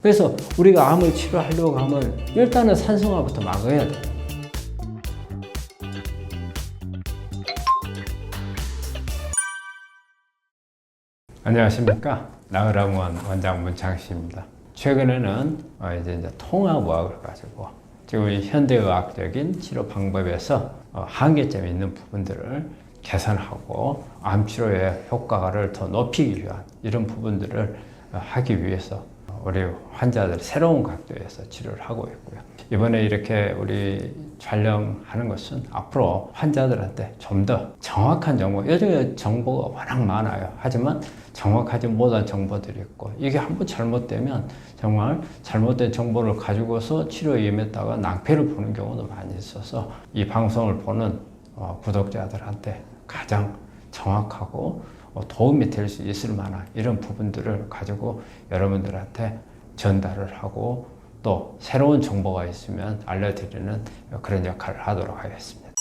그래서 우리가 암을 치료하려고 하면 일단은 산성화부터 막아야 돼요. 안녕하십니까. 나의학원 원장 문창식입니다. 최근에는 이제 통합의학을 가지고 지금 현대의학적인 치료 방법에서 한계점이 있는 부분들을 개선하고 암 치료의 효과를 더 높이기 위한 이런 부분들을 하기 위해서 우리 환자들 새로운 각도에서 치료를 하고 있고요. 이번에 이렇게 우리 촬영하는 것은 앞으로 환자들한테 좀 더 정확한 정보, 요즘에 정보가 워낙 많아요. 하지만 정확하지 못한 정보들이 있고, 이게 한번 잘못되면 정말 잘못된 정보를 가지고서 치료에 임했다가 낭패를 보는 경우도 많이 있어서 이 방송을 보는 구독자들한테 가장 정확하고 도움이 될 수 있을 만한 이런 부분들을 가지고 여러분들한테 전달을 하고 또 새로운 정보가 있으면 알려드리는 그런 역할을 하도록 하겠습니다.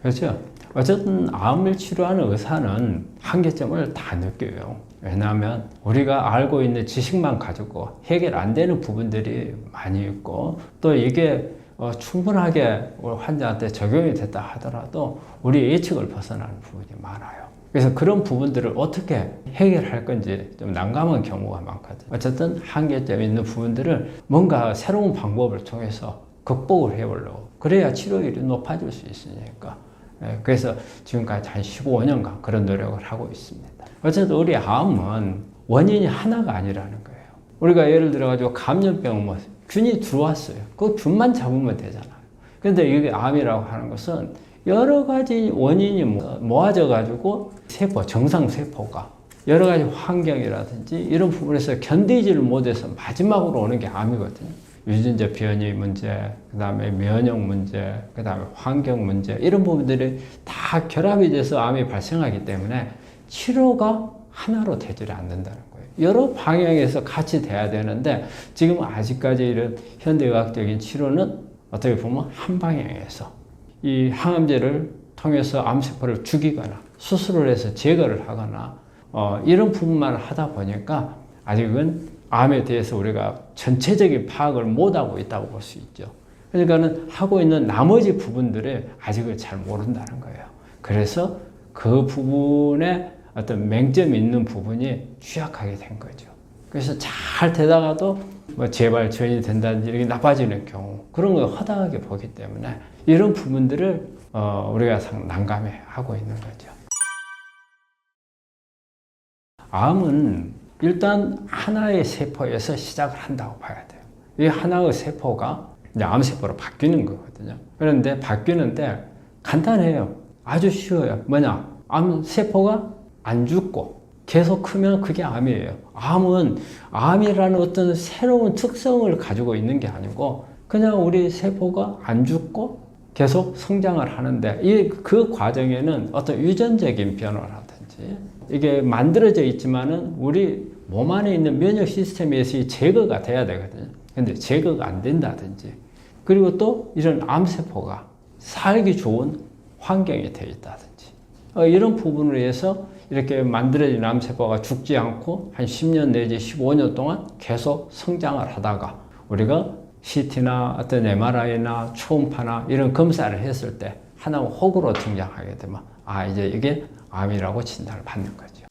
그렇죠? 어쨌든 암을 치료하는 의사는 한계점을 다 느껴요. 왜냐하면 우리가 알고 있는 지식만 가지고 해결 안 되는 부분들이 많이 있고, 또 이게 충분하게 환자한테 적용이 됐다 하더라도 우리 예측을 벗어나는 부분이 많아요. 그래서 그런 부분들을 어떻게 해결할 건지 좀 난감한 경우가 많거든요. 어쨌든 한계점이 있는 부분들을 뭔가 새로운 방법을 통해서 극복을 해보려고, 그래야 치료율이 높아질 수 있으니까. 그래서 지금까지 한 15년간 그런 노력을 하고 있습니다. 어쨌든 우리 암은 원인이 하나가 아니라는 거예요. 우리가 예를 들어가지고 감염병 균이 들어왔어요. 그 균만 잡으면 되잖아요. 그런데 이게 암이라고 하는 것은 여러 가지 원인이 모아져 가지고 세포, 정상 세포가 여러 가지 환경이라든지 이런 부분에서 견디지를 못해서 마지막으로 오는 게 암이거든요. 유전자 변이 문제, 그 다음에 면역 문제, 그 다음에 환경 문제, 이런 부분들이 다 결합이 돼서 암이 발생하기 때문에 치료가 하나로 되지를 않는다는 거예요. 여러 방향에서 같이 돼야 되는데, 지금 아직까지 이런 현대의학적인 치료는 어떻게 보면 한 방향에서 이 항암제를 통해서 암세포를 죽이거나 수술을 해서 제거를 하거나 이런 부분만 하다 보니까 아직은 암에 대해서 우리가 전체적인 파악을 못하고 있다고 볼 수 있죠. 그러니까는 하고 있는 나머지 부분들을 아직은 잘 모른다는 거예요. 그래서 그 부분에 어떤 맹점이 있는 부분이 취약하게 된 거죠. 그래서 잘 되다가도 재발전이 된다든지 이렇게 나빠지는 경우, 그런 걸 허다하게 보기 때문에 이런 부분들을 우리가 난감해 하고 있는 거죠. 암은 일단 하나의 세포에서 시작을 한다고 봐야 돼요. 이 하나의 세포가 이제 암세포로 바뀌는 거거든요. 그런데 바뀌는데 간단해요. 아주 쉬워요. 뭐냐? 암세포가 안 죽고 계속 크면 그게 암이에요. 암은 암이라는 어떤 새로운 특성을 가지고 있는 게 아니고 그냥 우리 세포가 안 죽고 계속 성장을 하는데, 그 과정에는 어떤 유전적인 변화라든지 이게 만들어져 있지만은 우리 몸 안에 있는 면역 시스템에서 제거가 돼야 되거든요. 근데 제거가 안 된다든지, 그리고 또 이런 암세포가 살기 좋은 환경에 되어 있다든지, 이런 부분을 위해서 이렇게 만들어진 암세포가 죽지 않고 한 10년 내지 15년 동안 계속 성장을 하다가 우리가 CT나 어떤 MRI나 초음파나 이런 검사를 했을 때 하나가 혹으로 등장하게 되면 이제 이게 암이라고 진단을 받는 거죠.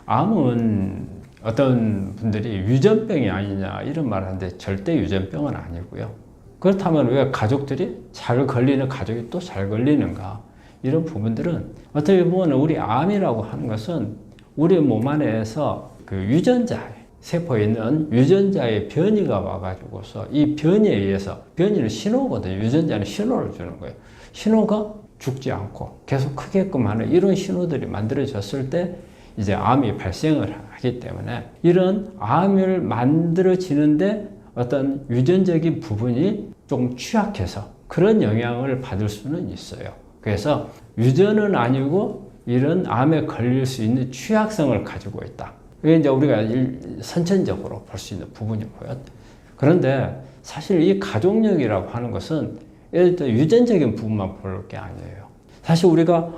암은 어떤 분들이 유전병이 아니냐 이런 말을 하는데 절대 유전병은 아니고요. 그렇다면 왜 가족들이 잘 걸리는 가족이 또 잘 걸리는가? 이런 부분들은 어떻게 보면 우리 암이라고 하는 것은 우리 몸 안에서 그 유전자에, 세포에 있는 유전자의 변이가 와가지고서 이 변이에 의해서, 변이는 신호거든요. 유전자는 신호를 주는 거예요. 신호가 죽지 않고 계속 크게끔 하는 이런 신호들이 만들어졌을 때 이제 암이 발생을 하기 때문에, 이런 암을 만들어지는데 어떤 유전적인 부분이 조금 취약해서 그런 영향을 받을 수는 있어요. 그래서 유전은 아니고 이런 암에 걸릴 수 있는 취약성을 가지고 있다. 이게 이제 우리가 선천적으로 볼 수 있는 부분이고요. 그런데 사실 이 가족력이라고 하는 것은 유전적인 부분만 볼 게 아니에요. 사실 우리가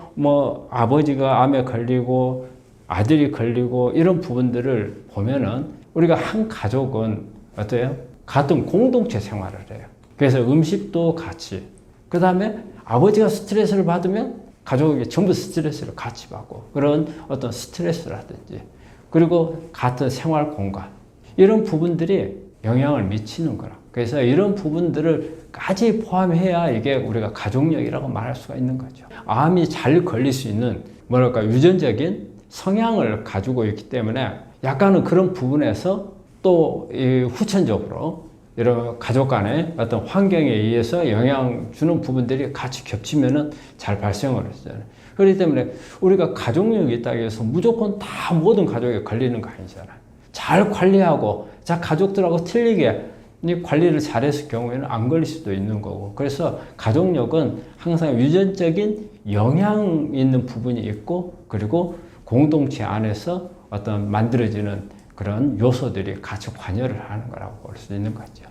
아버지가 암에 걸리고 아들이 걸리고 이런 부분들을 보면은 우리가 한 가족은 어때요? 같은 공동체 생활을 해요. 그래서 음식도 같이. 그 다음에 아버지가 스트레스를 받으면 가족이 전부 스트레스를 같이 받고 그런 어떤 스트레스라든지 그리고 같은 생활 공간 이런 부분들이 영향을 미치는 거라. 그래서 이런 부분들을까지 포함해야 이게 우리가 가족력이라고 말할 수가 있는 거죠. 암이 잘 걸릴 수 있는 뭐랄까 유전적인 성향을 가지고 있기 때문에 약간은 그런 부분에서 또 이 후천적으로 이런 가족 간의 어떤 환경에 의해서 영향 주는 부분들이 같이 겹치면은 잘 발생을 했잖아요. 그렇기 때문에 우리가 가족력이 있다고 해서 무조건 다 모든 가족에 걸리는 거 아니잖아요. 잘 관리하고 자 가족들하고 틀리게 관리를 잘했을 경우에는 안 걸릴 수도 있는 거고. 그래서 가족력은 항상 유전적인 영향 있는 부분이 있고 그리고 공동체 안에서 어떤 만들어지는 그런 요소들이 같이 관여를 하는 거라고 볼 수 있는 거죠.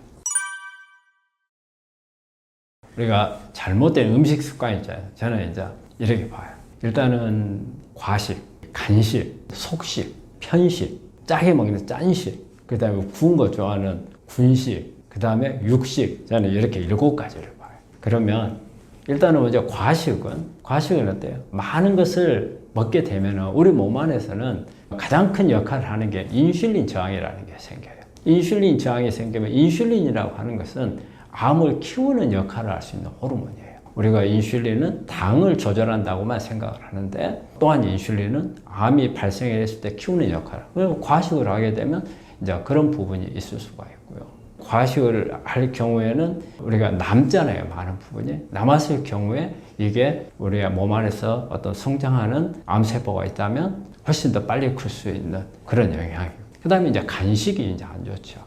우리가 잘못된 음식 습관이 있잖아요. 저는 이제 이렇게 봐요. 일단은 과식, 간식, 속식, 편식, 짜게 먹는 짠식, 그 다음에 구운 거 좋아하는 군식, 그 다음에 육식, 저는 이렇게 7가지를 봐요. 그러면 일단은 먼저 과식은 어때요? 많은 것을 먹게 되면 우리 몸 안에서는 가장 큰 역할을 하는 게 인슐린 저항이라는 게 생겨요. 인슐린 저항이 생기면 인슐린이라고 하는 것은 암을 키우는 역할을 할 수 있는 호르몬이에요. 우리가 인슐린은 당을 조절한다고만 생각을 하는데 또한 인슐린은 암이 발생했을 때 키우는 역할을. 그리고 과식을 하게 되면 이제 그런 부분이 있을 수가 있고요. 과식을 할 경우에는 우리가 남잖아요. 많은 부분이. 남았을 경우에 이게 우리가 몸 안에서 어떤 성장하는 암세포가 있다면 훨씬 더 빨리 클 수 있는 그런 영향이에요. 그 다음에 이제 간식이 이제 안 좋죠.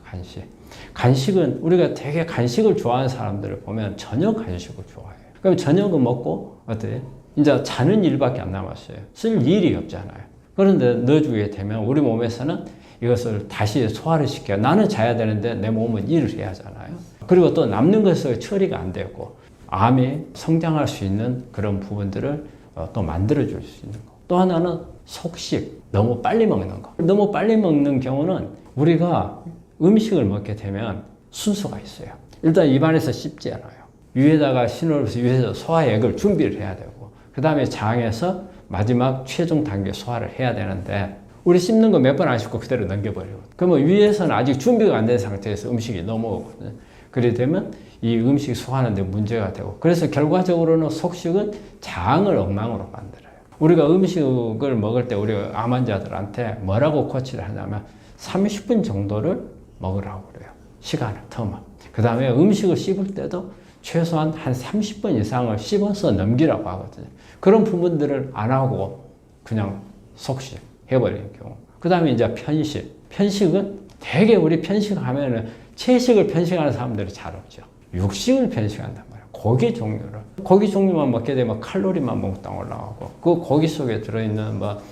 간식은 우리가 되게 간식을 좋아하는 사람들을 보면 저녁 간식을 좋아해요. 그럼 저녁은 먹고 어때요? 이제 자는 일밖에 안 남았어요. 쓸 일이 없잖아요. 그런데 넣어주게 되면 우리 몸에서는 이것을 다시 소화를 시켜요. 나는 자야 되는데 내 몸은 일을 해야 하잖아요. 그리고 또 남는 것을 처리가 안 되고 암이 성장할 수 있는 그런 부분들을 또 만들어줄 수 있는 거. 또 하나는 속식, 너무 빨리 먹는 거. 너무 빨리 먹는 경우는 우리가 음식을 먹게 되면 순서가 있어요. 일단 입안에서 씹지 않아요. 위에다가 신호를 해서 위에서 소화액을 준비를 해야 되고 그 다음에 장에서 마지막 최종 단계 소화를 해야 되는데 우리 씹는 거 몇 번 안 씹고 그대로 넘겨버려요. 그러면 위에서는 아직 준비가 안 된 상태에서 음식이 넘어오거든요. 그렇게 되면 이 음식 소화하는 데 문제가 되고 그래서 결과적으로는 속식은 장을 엉망으로 만들어요. 우리가 음식을 먹을 때 우리 암 환자들한테 뭐라고 코치를 하냐면 30분 정도를 먹으라고 그래요. 시간을, 텀을. 그 다음에 음식을 씹을 때도 최소한 한 30분 이상을 씹어서 넘기라고 하거든요. 그런 부분들을 안 하고 그냥 속식 해버리는 경우. 그 다음에 이제 편식. 편식은 되게 우리 편식하면은 채식을 편식하는 사람들이 잘 없죠. 육식을 편식한단 말이에요. 고기 종류만 먹게 되면 칼로리만 몽땅 올라가고 그 고기 속에 들어있는 뭐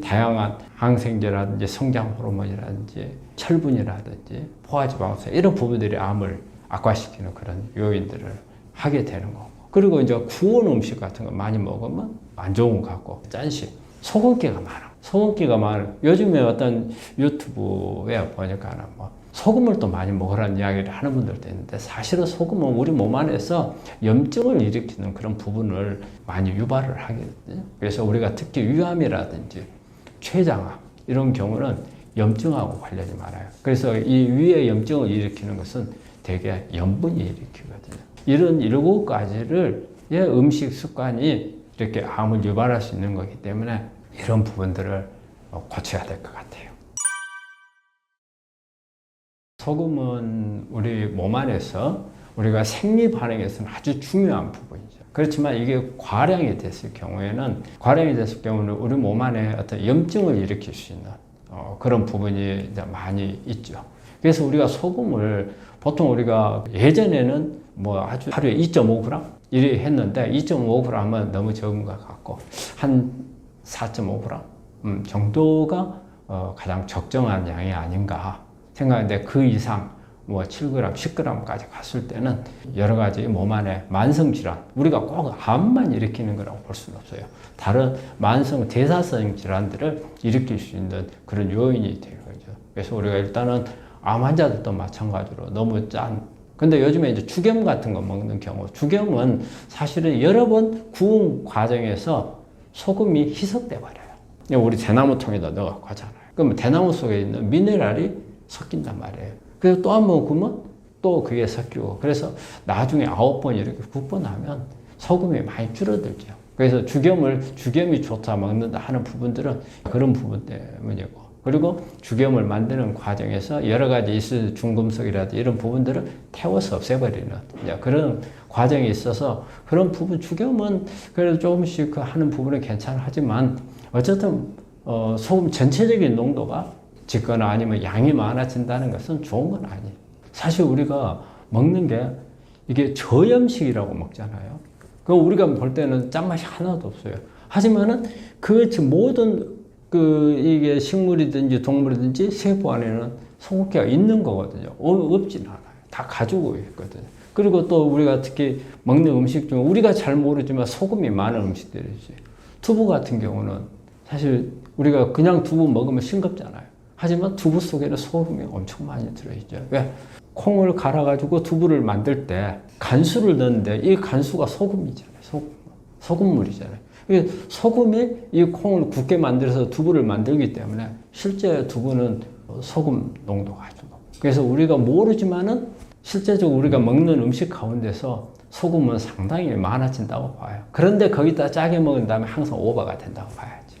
다양한 항생제라든지 성장 호르몬이라든지 철분이라든지 포화지방산 이런 부분들이 암을 악화시키는 그런 요인들을 하게 되는 거고. 그리고 이제 구운 음식 같은 거 많이 먹으면 안 좋은 것 같고 짠식, 소금기가 많아. 요즘에 어떤 유튜브에 보니까는 뭐 소금을 또 많이 먹으라는 이야기를 하는 분들도 있는데 사실은 소금은 우리 몸 안에서 염증을 일으키는 그런 부분을 많이 유발을 하거든요. 그래서 우리가 특히 위암이라든지 췌장암 이런 경우는 염증하고 관련이 많아요. 그래서 이 위에 염증을 일으키는 것은 대개 염분이 일으키거든요. 이런 7가지를 음식 습관이 이렇게 암을 유발할 수 있는 거기 때문에 이런 부분들을 고쳐야 될 것 같아요. 소금은 우리 몸 안에서 우리가 생리 반응에서는 아주 중요한 부분이죠. 그렇지만 이게 과량이 됐을 경우는 우리 몸 안에 어떤 염증을 일으킬 수 있는 그런 부분이 이제 많이 있죠. 그래서 우리가 소금을 보통 우리가 예전에는 뭐 아주 하루에 2.5g 이렇게 했는데 2.5g은 너무 적은 것 같고 한 4.5g 정도가 가장 적정한 양이 아닌가 생각하는데 그 이상 뭐 7g, 10g까지 갔을 때는 여러 가지 몸 안에 만성 질환, 우리가 꼭 암만 일으키는 거라고 볼 수는 없어요. 다른 만성 대사성 질환들을 일으킬 수 있는 그런 요인이 되는 거죠. 그래서 우리가 일단은 암 환자들도 마찬가지로 너무 근데 요즘에 이제 죽염 같은 거 먹는 경우, 죽염은 사실은 여러 번 구운 과정에서 소금이 희석돼 버려요. 우리 대나무통에다 넣어갖고 하잖아요. 그러면 대나무 속에 있는 미네랄이 섞인단 말이에요. 그래서 또 한 번 구우면 또 그게 섞이고, 그래서 나중에 9번 이렇게 9번 하면 소금이 많이 줄어들죠. 그래서 죽염이 좋다 먹는다 하는 부분들은 그런 부분 때문이고, 그리고 죽염을 만드는 과정에서 여러 가지 있을 중금속이라든지 이런 부분들을 태워서 없애버리는 그런 과정이 있어서 그런 부분, 죽염은 그래도 조금씩 하는 부분은 괜찮하지만 어쨌든 소금 전체적인 농도가 짓거나 아니면 양이 많아진다는 것은 좋은 건 아니에요. 사실 우리가 먹는 게 이게 저염식이라고 먹잖아요. 그 우리가 볼 때는 짠맛이 하나도 없어요. 하지만은 그 모든 이게 식물이든지 동물이든지 세포 안에는 소금기가 있는 거거든요. 없진 않아요. 다 가지고 있거든요. 그리고 또 우리가 특히 먹는 음식 중에 우리가 잘 모르지만 소금이 많은 음식들이지. 두부 같은 경우는 사실 우리가 그냥 두부 먹으면 싱겁잖아요. 하지만 두부 속에는 소금이 엄청 많이 들어있죠. 왜? 콩을 갈아가지고 두부를 만들 때 간수를 넣는데 이 간수가 소금이잖아요. 소금물이잖아요. 소금이 이 콩을 굳게 만들어서 두부를 만들기 때문에 실제 두부는 소금 농도가 아주 높아요. 그래서 우리가 모르지만은 실제적으로 우리가 먹는 음식 가운데서 소금은 상당히 많아진다고 봐요. 그런데 거기다 짜게 먹은 다음에 항상 오버가 된다고 봐야지.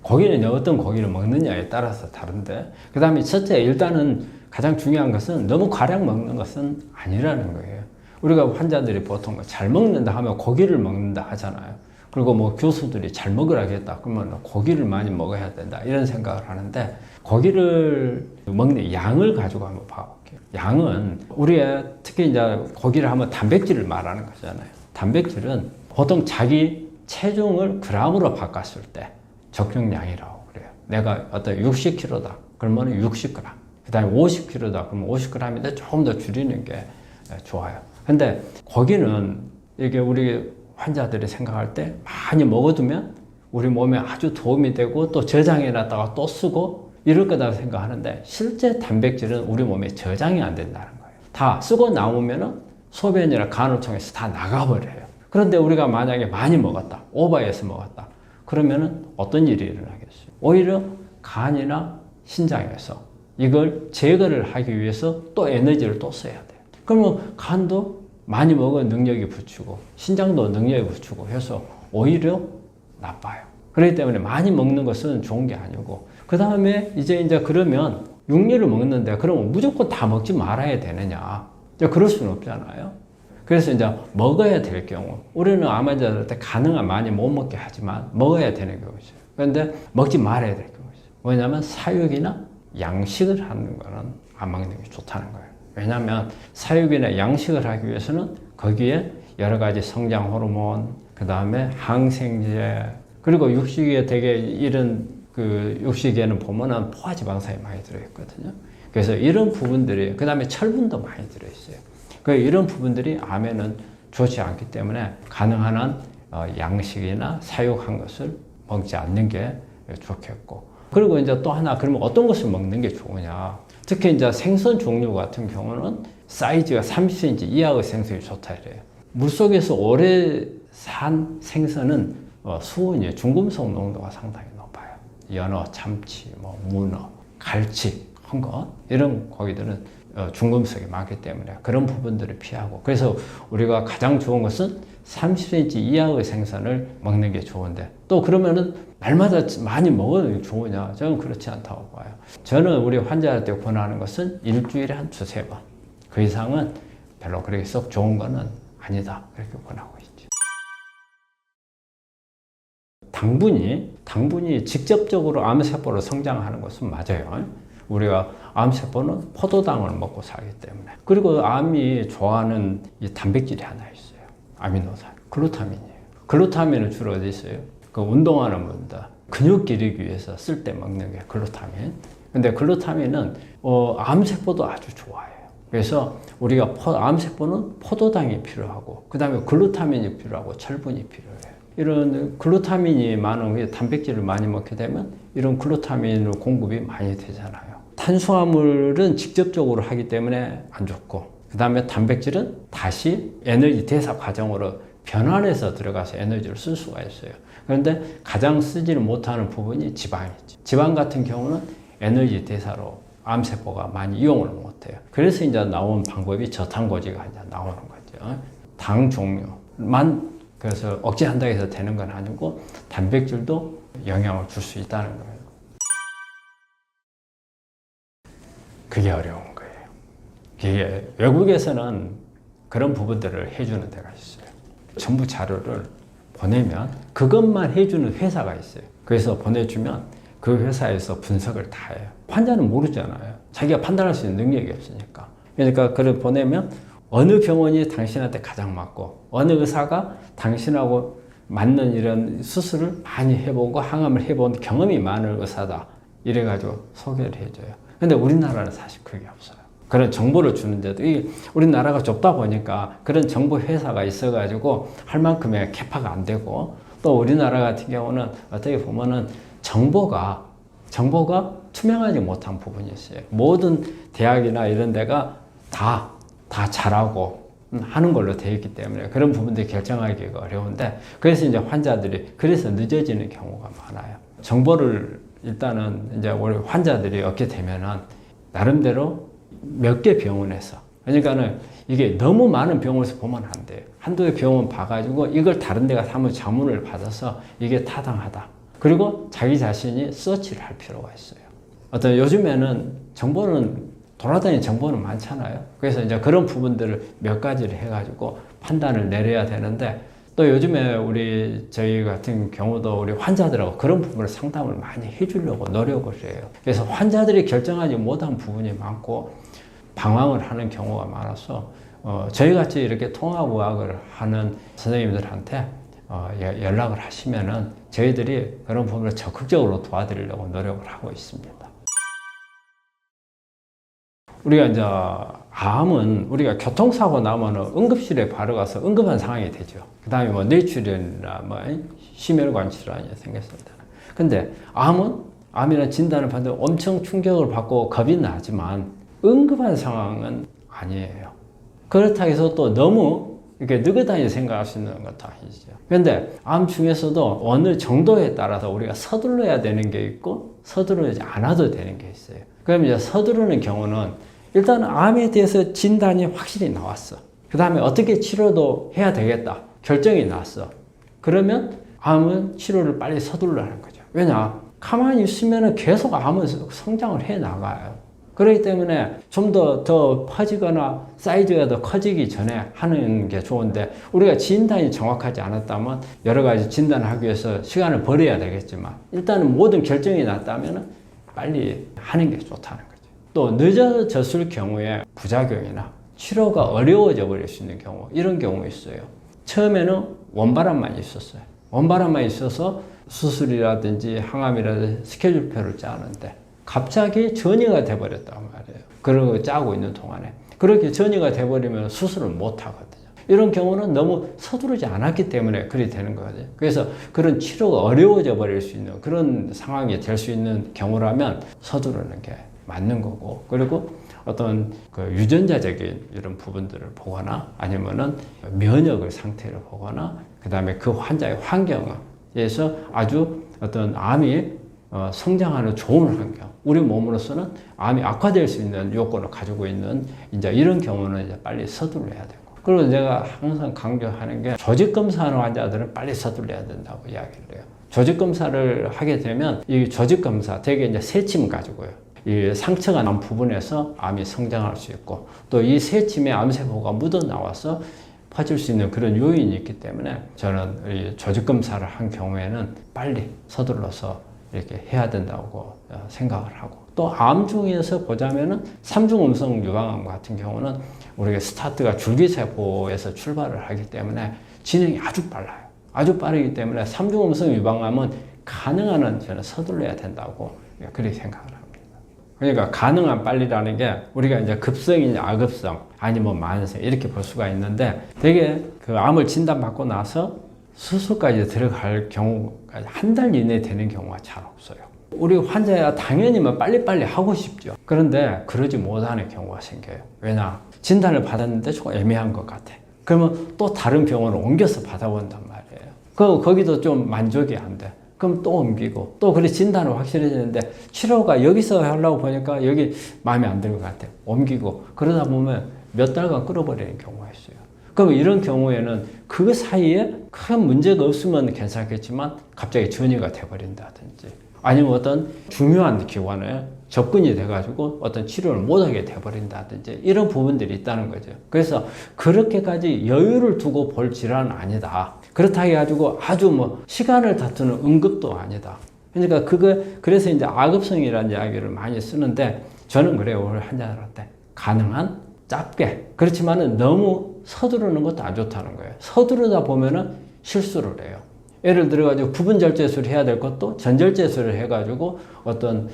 고기는 어떤 고기를 먹느냐에 따라서 다른데, 그 다음에 첫째, 일단은 가장 중요한 것은 너무 과량 먹는 것은 아니라는 거예요. 우리가 환자들이 보통 잘 먹는다 하면 고기를 먹는다 하잖아요. 그리고 뭐 교수들이 잘 먹으라겠다 그러면 고기를 많이 먹어야 된다 이런 생각을 하는데, 고기를 먹는 양을 가지고 한번 봐볼게요. 양은 우리의 특히 이제 고기를 하면 단백질을 말하는 거잖아요. 단백질은 보통 자기 체중을 g으로 바꿨을 때 적정량이라고 그래요. 내가 어떤 60kg다 그러면 60g, 그 다음에 50kg다 그러면 50g인데 조금 더 줄이는 게 좋아요. 근데 고기는 이게 우리 환자들이 생각할 때 많이 먹어두면 우리 몸에 아주 도움이 되고 또 저장해 놨다가 또 쓰고 이럴 거다 생각하는데, 실제 단백질은 우리 몸에 저장이 안 된다는 거예요. 다 쓰고 남으면은 소변이나 간을 통해서 다 나가버려요. 그런데 우리가 만약에 많이 먹었다, 오버해서 먹었다, 그러면은 어떤 일이 일어나겠어요? 오히려 간이나 신장에서 이걸 제거를 하기 위해서 또 에너지를 또 써야 돼요. 그러면 간도 많이 먹은 능력이 붙이고 신장도 능력이 붙이고 해서 오히려 나빠요. 그렇기 때문에 많이 먹는 것은 좋은 게 아니고, 그 다음에 이제 그러면 육류를 먹는데 그러면 무조건 다 먹지 말아야 되느냐? 그럴 수는 없잖아요. 그래서 이제 먹어야 될 경우, 우리는 암 환자들한테 가능한 많이 못 먹게 하지만 먹어야 되는 경우 있어요. 그런데 먹지 말아야 될 경우 있어요. 왜냐하면 사육이나 양식을 하는 거는 안 먹는 게 좋다는 거예요. 왜냐하면 사육이나 양식을 하기 위해서는 거기에 여러 가지 성장 호르몬, 그 다음에 항생제, 그리고 육식에 되게 이런 육식에는 보면은 포화지방산이 많이 들어있거든요. 그래서 이런 부분들이, 그 다음에 철분도 많이 들어있어요. 이런 부분들이 암에는 좋지 않기 때문에 가능한 한 양식이나 사육한 것을 먹지 않는 게 좋겠고, 그리고 이제 또 하나, 그러면 어떤 것을 먹는 게 좋으냐? 특히 이제 생선 종류 같은 경우는 사이즈가 30cm 이하의 생선이 좋다 이래요. 물속에서 오래 산 생선은 수은이 중금속 농도가 상당히 높아요. 연어, 참치, 문어, 갈치, 헝것 이런 고기들은 중금속이 많기 때문에 그런 부분들을 피하고, 그래서 우리가 가장 좋은 것은 30cm 이하의 생선을 먹는 게 좋은데, 또 그러면은 날마다 많이 먹어도 좋으냐? 저는 그렇지 않다고 봐요. 저는 우리 환자한테 권하는 것은 일주일에 한 2-3번, 그 이상은 별로 그렇게 썩 좋은 거는 아니다, 그렇게 권하고 있죠. 당분이 직접적으로 암세포로 성장하는 것은 맞아요. 우리가 암세포는 포도당을 먹고 살기 때문에. 그리고 암이 좋아하는 이 단백질이 하나 있어요. 아미노산, 글루타민이에요. 글루타민은 주로 어디 있어요? 운동하는 분들 근육 기르기 위해서 쓸 때 먹는 게 글루타민. 근데 글루타민은 암세포도 아주 좋아해요. 그래서 우리가 암세포는 포도당이 필요하고 그 다음에 글루타민이 필요하고 철분이 필요해요. 이런 글루타민이 많은 단백질을 많이 먹게 되면 이런 글루타민 공급이 많이 되잖아요. 탄수화물은 직접적으로 하기 때문에 안 좋고 그 다음에 단백질은 다시 에너지 대사 과정으로 변환해서 들어가서 에너지를 쓸 수가 있어요. 그런데 가장 쓰지를 못하는 부분이 지방이죠. 지방 같은 경우는 에너지 대사로 암세포가 많이 이용을 못해요. 그래서 이제 나온 방법이 저탄고지가 이제 나오는 거죠. 당 종류만 그래서 억제한다고 해서 되는 건 아니고 단백질도 영향을 줄 수 있다는 거예요. 그게 어려운 거예요. 이게 외국에서는 그런 부분들을 해주는 데가 있어요. 정부 자료를 보내면 그것만 해주는 회사가 있어요. 그래서 보내주면 그 회사에서 분석을 다 해요. 환자는 모르잖아요. 자기가 판단할 수 있는 능력이 없으니까. 그러니까 그걸 보내면 어느 병원이 당신한테 가장 맞고 어느 의사가 당신하고 맞는 이런 수술을 많이 해보고 항암을 해본 경험이 많은 의사다. 이래가지고 소개를 해줘요. 근데 우리나라는 사실 그게 없어요. 그런 정보를 주는데도 우리나라가 좁다 보니까 그런 정보 회사가 있어가지고 할 만큼의 캐파가 안 되고 또 우리나라 같은 경우는 어떻게 보면은 정보가 투명하지 못한 부분이 있어요. 모든 대학이나 이런 데가 다 잘하고 하는 걸로 되어 있기 때문에 그런 부분들이 결정하기가 어려운데 그래서 이제 환자들이 그래서 늦어지는 경우가 많아요. 정보를 일단은 이제 우리 환자들이 얻게 되면은 나름대로 몇 개 병원에서 그러니까는 이게 너무 많은 병원에서 보면 안 돼요. 한두 개 병원 봐가지고 이걸 다른 데가 한번 자문을 받아서 이게 타당하다. 그리고 자기 자신이 서치를 할 필요가 있어요. 어떤 요즘에는 돌아다니는 정보는 많잖아요. 그래서 이제 그런 부분들을 몇 가지를 해가지고 판단을 내려야 되는데 또 요즘에 저희 같은 경우도 우리 환자들하고 그런 부분을 상담을 많이 해주려고 노력을 해요. 그래서 환자들이 결정하지 못한 부분이 많고 방황을 하는 경우가 많아서 저희 같이 이렇게 통합의학을 하는 선생님들한테 연락을 하시면은 저희들이 그런 부분을 적극적으로 도와드리려고 노력을 하고 있습니다. 우리가 이제 암은 우리가 교통사고 나면 응급실에 바로 가서 응급한 상황이 되죠. 그 다음에 뇌출혈이나 심혈관 질환이 생겼습니다. 근데 암이나 진단을 받는 엄청 충격을 받고 겁이 나지만 응급한 상황은 아니에요. 그렇다고 해서 또 너무 이렇게 느긋하게 생각할 수 있는 것도 아니죠. 그런데 암 중에서도 어느 정도에 따라서 우리가 서둘러야 되는 게 있고 서두르지 않아도 되는 게 있어요. 그럼 이제 서두르는 경우는 일단 암에 대해서 진단이 확실히 나왔어. 그 다음에 어떻게 치료도 해야 되겠다. 결정이 났어. 그러면 암은 치료를 빨리 서둘러 하는 거죠. 왜냐? 가만히 있으면 계속 암은 성장을 해 나가요. 그렇기 때문에 좀 더 퍼지거나 사이즈가 더 커지기 전에 하는 게 좋은데 우리가 진단이 정확하지 않았다면 여러 가지 진단을 하기 위해서 시간을 버려야 되겠지만 일단은 모든 결정이 났다면 빨리 하는 게 좋다는 거죠. 또 늦어졌을 경우에 부작용이나 치료가 어려워져 버릴 수 있는 경우 이런 경우 있어요. 처음에는 원바람만 있었어요. 원바람만 있어서 수술이라든지 항암이라든지 스케줄표를 짜는데 갑자기 전이가 돼버렸단 말이에요. 그런 짜고 있는 동안에. 그렇게 전이가 돼버리면 수술을 못 하거든요. 이런 경우는 너무 서두르지 않았기 때문에 그리 되는 거거든요. 그래서 그런 치료가 어려워져 버릴 수 있는 그런 상황이 될 수 있는 경우라면 서두르는 게 맞는 거고, 그리고 어떤 그 유전자적인 이런 부분들을 보거나 아니면은 면역 상태를 보거나 그 다음에 그 환자의 환경에서 아주 어떤 암이 성장하는 좋은 환경, 우리 몸으로서는 암이 악화될 수 있는 요건을 가지고 있는 이제 이런 경우는 이제 빨리 서둘러야 되고, 그리고 제가 항상 강조하는 게 조직 검사하는 환자들은 빨리 서둘러야 된다고 이야기를 해요. 조직 검사를 하게 되면 이 조직 검사 되게 이제 새침 가지고요. 이 상처가 난 부분에서 암이 성장할 수 있고 또 이 새침에 암세포가 묻어 나와서 퍼질 수 있는 그런 요인이 있기 때문에 저는 이 조직 검사를 한 경우에는 빨리 서둘러서 이렇게 해야 된다고 생각을 하고, 또 암 중에서 보자면은 삼중음성 유방암 같은 경우는 우리가 스타트가 줄기세포에서 출발을 하기 때문에 진행이 아주 빨라요. 아주 빠르기 때문에 삼중음성 유방암은 가능한 한 저는 서둘러야 된다고 그렇게 생각을 합니다. 그러니까 가능한 빨리라는 게 우리가 이제 급성이냐 아급성 아니면 만성 이렇게 볼 수가 있는데 되게 그 암을 진단받고 나서 수술까지 들어갈 경우가 한 달 이내에 되는 경우가 잘 없어요. 우리 환자야 당연히 뭐 빨리빨리 하고 싶죠. 그런데 그러지 못하는 경우가 생겨요. 왜냐? 진단을 받았는데 조금 애매한 것 같아. 그러면 또 다른 병원을 옮겨서 받아본단 말이에요. 거기도 좀 만족이 안 돼. 그럼 또 옮기고 또 그래 진단은 확실해지는데 치료가 여기서 하려고 보니까 여기 마음에 안 들 것 같아. 옮기고 그러다 보면 몇 달간 끌어버리는 경우가 있어요. 그럼 이런 경우에는 그 사이에 큰 문제가 없으면 괜찮겠지만 갑자기 전이가 돼버린다든지 아니면 어떤 중요한 기관에 접근이 돼가지고 어떤 치료를 못하게 돼버린다든지 이런 부분들이 있다는 거죠. 그래서 그렇게까지 여유를 두고 볼 질환은 아니다. 그렇다 해가지고 아주 뭐 시간을 다투는 응급도 아니다. 그러니까 그래서 이제 악업성이라는 이야기를 많이 쓰는데 저는 그래요. 우리 환자들한테 가능한 짧게. 그렇지만은 너무 서두르는 것도 안 좋다는 거예요. 서두르다 보면은 실수를 해요. 예를 들어가지고 부분절제술을 해야 될 것도 전절제술을 해가지고 어떤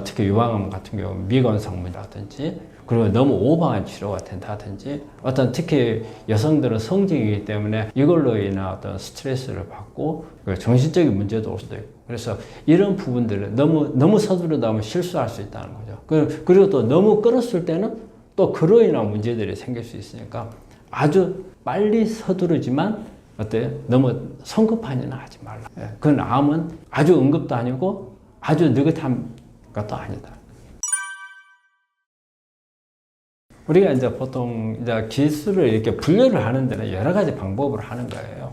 특히 유방암 같은 경우 미건 성분이라든지 그리고 너무 오버한 치료가 된다든지 어떤 특히 여성들은 성직이기 때문에 이걸로 인한 어떤 스트레스를 받고 정신적인 문제도 올 수도 있고 그래서 이런 부분들을 너무 서두르다 보면 실수할 수 있다는 거죠. 그리고 또 너무 끌었을 때는 또 그로 인한 문제들이 생길 수 있으니까 아주 빨리 서두르지만 어때요? 너무 성급하지는 하지 말라. 그건 암은 아주 응급도 아니고 아주 느긋한 것도 아니다. 우리가 이제 보통 이제 기술을 이렇게 분류를 하는 데는 여러 가지 방법으로 하는 거예요.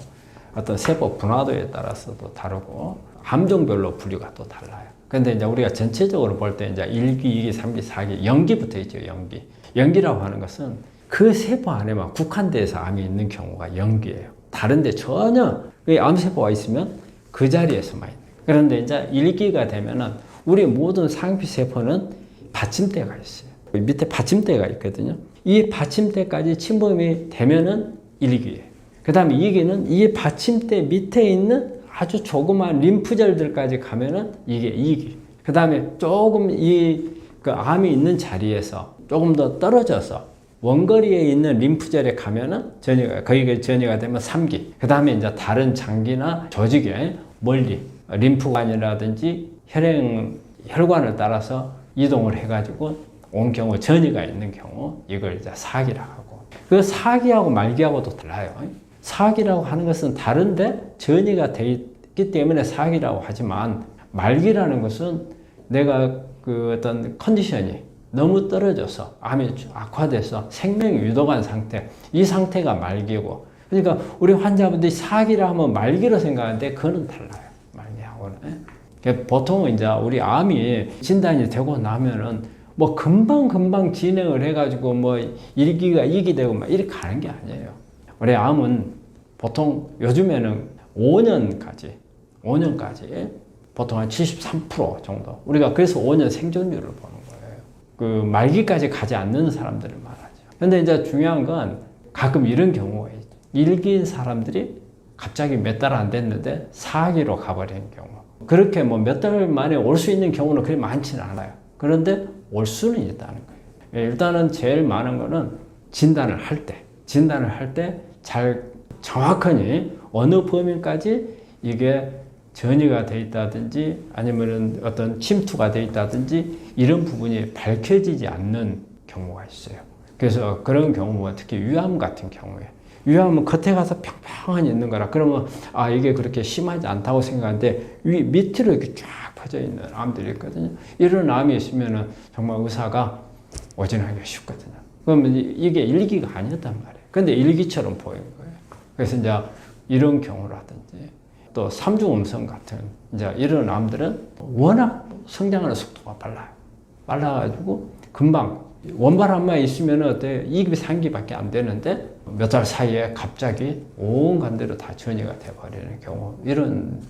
어떤 세포 분화도에 따라서도 다르고 암종별로 분류가 또 달라요. 근데 이제 우리가 전체적으로 볼 때 이제 1기, 2기, 3기, 4기, 연기부터 있죠, 연기. 연기라고 하는 것은 그 세포 안에만 국한돼서 암이 있는 경우가 연기예요. 다른데 전혀 암세포가 있으면 그 자리에서만 있는 거예요. 그런데 이제 1기가 되면은 우리 모든 상피 세포는 받침대가 있어요. 밑에 받침대가 있거든요. 이 받침대까지 침범이 되면은 1기예요. 그 다음에 2기는 이 받침대 밑에 있는 아주 조그마한 림프절들까지 가면은 이게 2기. 그 다음에 조금 그 암이 있는 자리에서 조금 더 떨어져서 원거리에 있는 림프절에 가면은 거기가 전이가 되면 3기. 그 다음에 이제 다른 장기나 조직에 멀리 림프관이라든지 혈관을 따라서 이동을 해가지고 온 경우 전이가 있는 경우 이걸 이제 4기라고 하고 그 4기하고 말기하고도 달라요. 4기라고 하는 것은 다른데 전이가 돼 있기 때문에 4기라고 하지만 말기라는 것은 내가 그 어떤 컨디션이 너무 떨어져서 암이 악화돼서 생명이 유독한 상태 이 상태가 말기고 그러니까 우리 환자분들이 4기라 하면 말기로 생각하는데 그거는 달라요. 말기하고는. 보통은 이제 우리 암이 진단이 되고 나면은 뭐 금방 진행을 해가지고 뭐 1기가 2기 되고 막 이렇게 가는 게 아니에요. 우리 암은 보통 요즘에는 5년까지 보통 한 73% 정도 우리가 그래서 5년 생존율을 보는 거예요. 그 말기까지 가지 않는 사람들을 말하죠. 근데 이제 중요한 건 가끔 이런 경우가 있죠. 1기인 사람들이 갑자기 몇 달 안 됐는데 4기로 가버리는 경우. 그렇게 뭐 몇 달 만에 올 수 있는 경우는 그리 많지는 않아요. 그런데 올 수는 있다는 거예요. 일단은 제일 많은 거는 진단을 할 때 잘 정확하니 어느 범위까지 이게 전이가 돼 있다든지 아니면은 어떤 침투가 돼 있다든지 이런 부분이 밝혀지지 않는 경우가 있어요. 그래서 그런 경우는 특히 위암 같은 경우에 위암은 겉에 가서 평평하게 있는 거라 그러면 이게 그렇게 심하지 않다고 생각하는데 밑으로 이렇게 쫙 퍼져 있는 암들이 있거든요. 이런 암이 있으면은 정말 의사가 오진하기가 쉽거든요. 그러면 이게 1기가 아니었단 말이에요. 근데 1기처럼 보이는 거예요. 그래서 이제 이런 경우라든지 또 3중 음성 같은 이제 이런 암들은 워낙 성장하는 속도가 빨라가지고 금방 원발암만 있으면 어때 2기, 3기밖에 안 되는데 몇 달 사이에 갑자기 온 간대로 다 전이가 돼버리는 경우 이런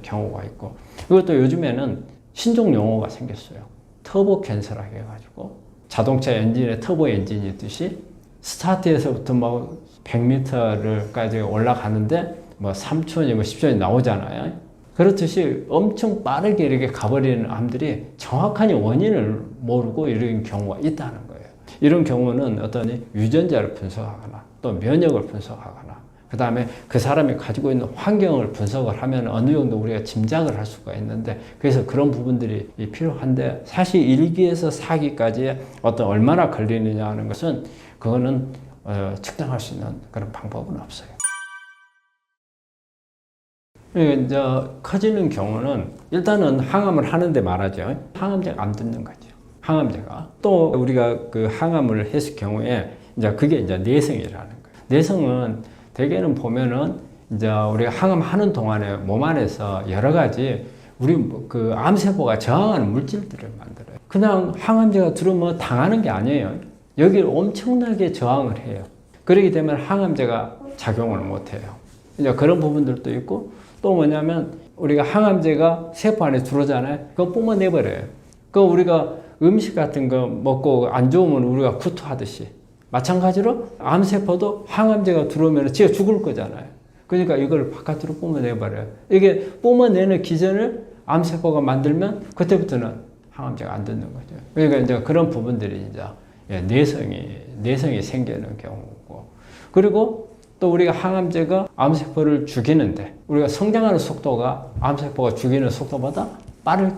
경우가 있고 이것도 요즘에는 신종 용어가 생겼어요. 터보 캔서라 해가지고 자동차 엔진에 터보 엔진이 있듯이 스타트에서부터 뭐 100m까지 올라가는데 뭐 3초니 뭐 10초니 나오잖아요. 그렇듯이 엄청 빠르게 이렇게 가버리는 암들이 정확한 원인을 모르고 이런 경우가 있다는 거예요. 이런 경우는 어떤 유전자를 분석하거나 또 면역을 분석하거나 그 다음에 그 사람이 가지고 있는 환경을 분석을 하면 어느 정도 우리가 짐작을 할 수가 있는데, 그래서 그런 부분들이 필요한데, 사실 1기에서 4기까지 어떤 얼마나 걸리느냐 하는 것은 그거는 측정할 수 있는 그런 방법은 없어요. 이제 커지는 경우는 일단은 항암을 하는데 말하죠. 항암제가 안 듣는 거죠. 항암제가. 또 우리가 그 항암을 했을 경우에 이제 그게 이제 내성이라는 거예요. 내성은 대개는 보면은 이제 우리가 항암하는 동안에 몸 안에서 여러 가지 우리 그 암세포가 저항하는 물질들을 만들어요. 그냥 항암제가 들어오면 당하는 게 아니에요. 여기를 엄청나게 저항을 해요. 그렇기 때문에 항암제가 작용을 못 해요. 이제 그런 부분들도 있고, 또 뭐냐면 우리가 항암제가 세포 안에 들어오잖아요. 그거 뿜어내버려요. 그 우리가 음식 같은 거 먹고 안 좋으면 우리가 구토하듯이 마찬가지로 암세포도 항암제가 들어오면 지가 죽을 거잖아요. 그러니까 이걸 바깥으로 뿜어내버려요. 이게 뿜어내는 기전을 암세포가 만들면 그때부터는 항암제가 안 듣는 거죠. 그러니까 이제 그런 부분들이 이제 내성이 생기는 경우고, 그리고 또 우리가 항암제가 암세포를 죽이는데 우리가 성장하는 속도가 암세포가 죽이는 속도보다 빠를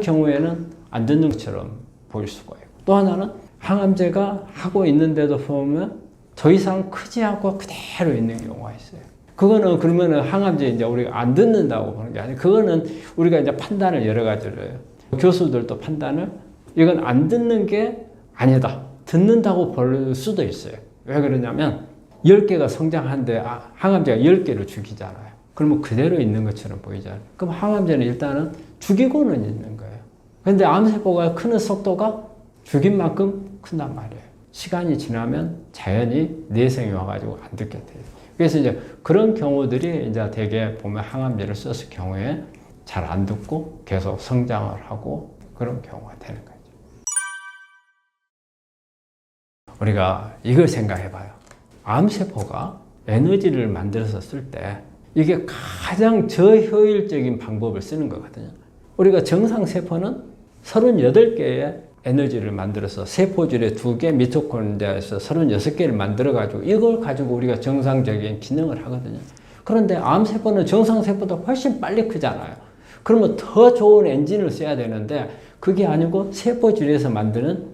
경우에는 안 듣는 것처럼 보일 수가 있고, 또 하나는 항암제가 하고 있는데도 보면 더 이상 크지 않고 그대로 있는 경우가 있어요. 그거는 그러면은 항암제 이제 우리가 안 듣는다고 보는 게 아니고, 그거는 우리가 이제 판단을 여러 가지로 해요. 교수들도 판단을 이건 안 듣는 게 아니다, 듣는다고 볼 수도 있어요. 왜 그러냐면 10개가 성장하는데 항암제가 10개를 죽이잖아요. 그러면 그대로 있는 것처럼 보이잖아요. 그럼 항암제는 일단은 죽이고는 있는 거예요. 근데 암세포가 크는 속도가 죽인 만큼 큰단 말이에요. 시간이 지나면 자연히 내성이 와가지고 안 듣게 돼요. 그래서 이제 그런 경우들이 이제 대개 보면 항암제를 썼을 경우에 잘 안 듣고 계속 성장을 하고 그런 경우가 되는 거죠. 우리가 이걸 생각해 봐요. 암세포가 에너지를 만들어서 쓸 때 이게 가장 저효율적인 방법을 쓰는 거거든요. 우리가 정상세포는 38개의 에너지를 만들어서 세포줄에 2개, 미토콘드리아에서 36개를 만들어가지고 이걸 가지고 우리가 정상적인 기능을 하거든요. 그런데 암세포는 정상세포보다 훨씬 빨리 크잖아요. 그러면 더 좋은 엔진을 써야 되는데 그게 아니고 세포줄에서 만드는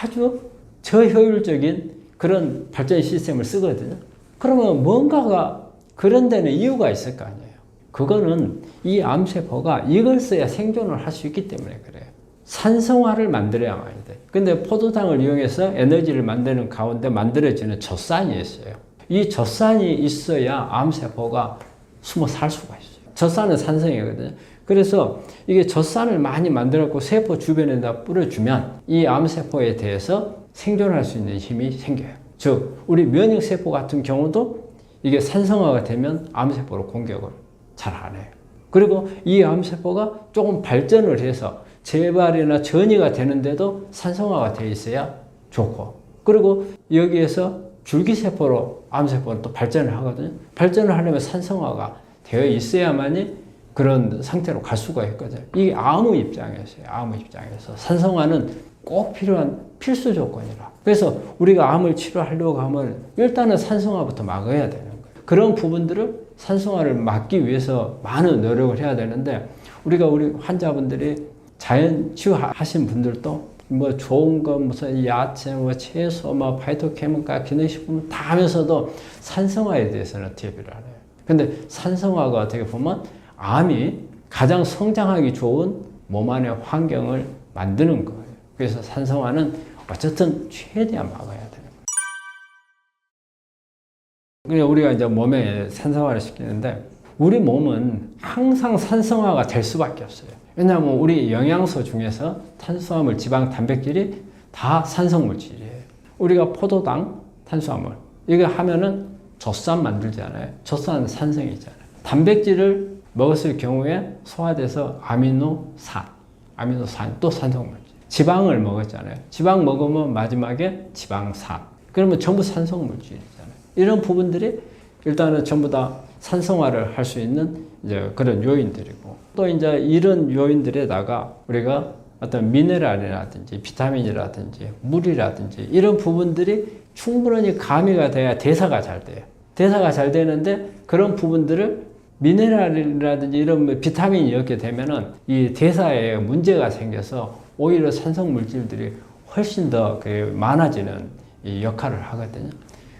아주 저효율적인 그런 발전 시스템을 쓰거든요. 그러면 뭔가가 그런 데는 이유가 있을 거 아니에요. 그거는 이 암세포가 이걸 써야 생존을 할 수 있기 때문에 그래요. 산성화를 만들어야만 돼. 근데 포도당을 이용해서 에너지를 만드는 가운데 만들어지는 젖산이 있어요. 이 젖산이 있어야 암세포가 숨어 살 수가 있어요. 젖산은 산성이거든요. 그래서 이게 젖산을 많이 만들어갖고 세포 주변에다 뿌려주면 이 암세포에 대해서 생존할 수 있는 힘이 생겨요. 즉, 우리 면역세포 같은 경우도 이게 산성화가 되면 암세포로 공격을 잘 안 해요. 그리고 이 암세포가 조금 발전을 해서 재발이나 전이가 되는데도 산성화가 돼 있어야 좋고, 그리고 여기에서 줄기세포로 암세포는 또 발전을 하거든요. 발전을 하려면 산성화가 되어 있어야만이 그런 상태로 갈 수가 있거든요. 이게 암의 입장에서요. 암의 입장에서 산성화는 꼭 필요한 필수 조건이라. 그래서 우리가 암을 치료하려고 하면 일단은 산성화부터 막아야 되는 거예요. 그런 부분들을 산성화를 막기 위해서 많은 노력을 해야 되는데, 우리가 우리 환자분들이 자연 치유하신 분들도 뭐 좋은 거 무슨 야채, 뭐 채소, 뭐 파이토케미칼, 기능식품 다 하면서도 산성화에 대해서는 대비를 안 해요. 근데 산성화가 어떻게 보면 암이 가장 성장하기 좋은 몸 안의 환경을 만드는 거예요. 그래서 산성화는 어쨌든 최대한 막아야 돼요. 그냥 우리가 이제 몸에 산성화를 시키는데 우리 몸은 항상 산성화가 될 수밖에 없어요. 왜냐하면 우리 영양소 중에서 탄수화물, 지방, 단백질이 다 산성물질이에요. 우리가 포도당, 탄수화물 이거 하면은 젖산 만들잖아요. 젖산은 산성이잖아요. 단백질을 먹었을 경우에 소화돼서 아미노산 또 산성물질. 지방을 먹었잖아요. 지방 먹으면 마지막에 지방산. 그러면 전부 산성물질이잖아요. 이런 부분들이 일단은 전부 다 산성화를 할 수 있는 이제 그런 요인들이고, 또 이제 이런 요인들에다가 우리가 어떤 미네랄이라든지 비타민이라든지 물이라든지 이런 부분들이 충분히 가미가 돼야 대사가 잘 돼요. 대사가 잘 되는데 그런 부분들을 미네랄이라든지 이런 비타민이 이렇게 되면은 이 대사에 문제가 생겨서 오히려 산성 물질들이 훨씬 더 많아지는 이 역할을 하거든요.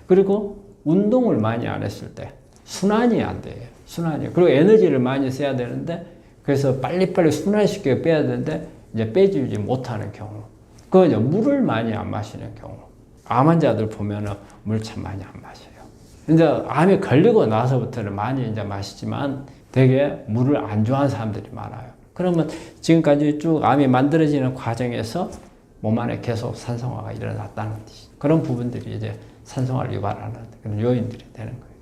그리고 운동을 많이 안 했을 때 순환이 안 돼요. 순환이. 그리고 에너지를 많이 써야 되는데 그래서 빨리빨리 순환시켜 빼야 되는데 이제 빼주지 못하는 경우. 그건 이제 물을 많이 안 마시는 경우. 암 환자들 보면은 물 참 많이 안 마셔요. 이제 암이 걸리고 나서부터는 많이 이제 마시지만 되게 물을 안 좋아하는 사람들이 많아요. 그러면 지금까지 쭉 암이 만들어지는 과정에서 몸 안에 계속 산성화가 일어났다는 뜻이죠. 그런 부분들이 이제 산성화를 유발하는 그런 요인들이 되는 거예요.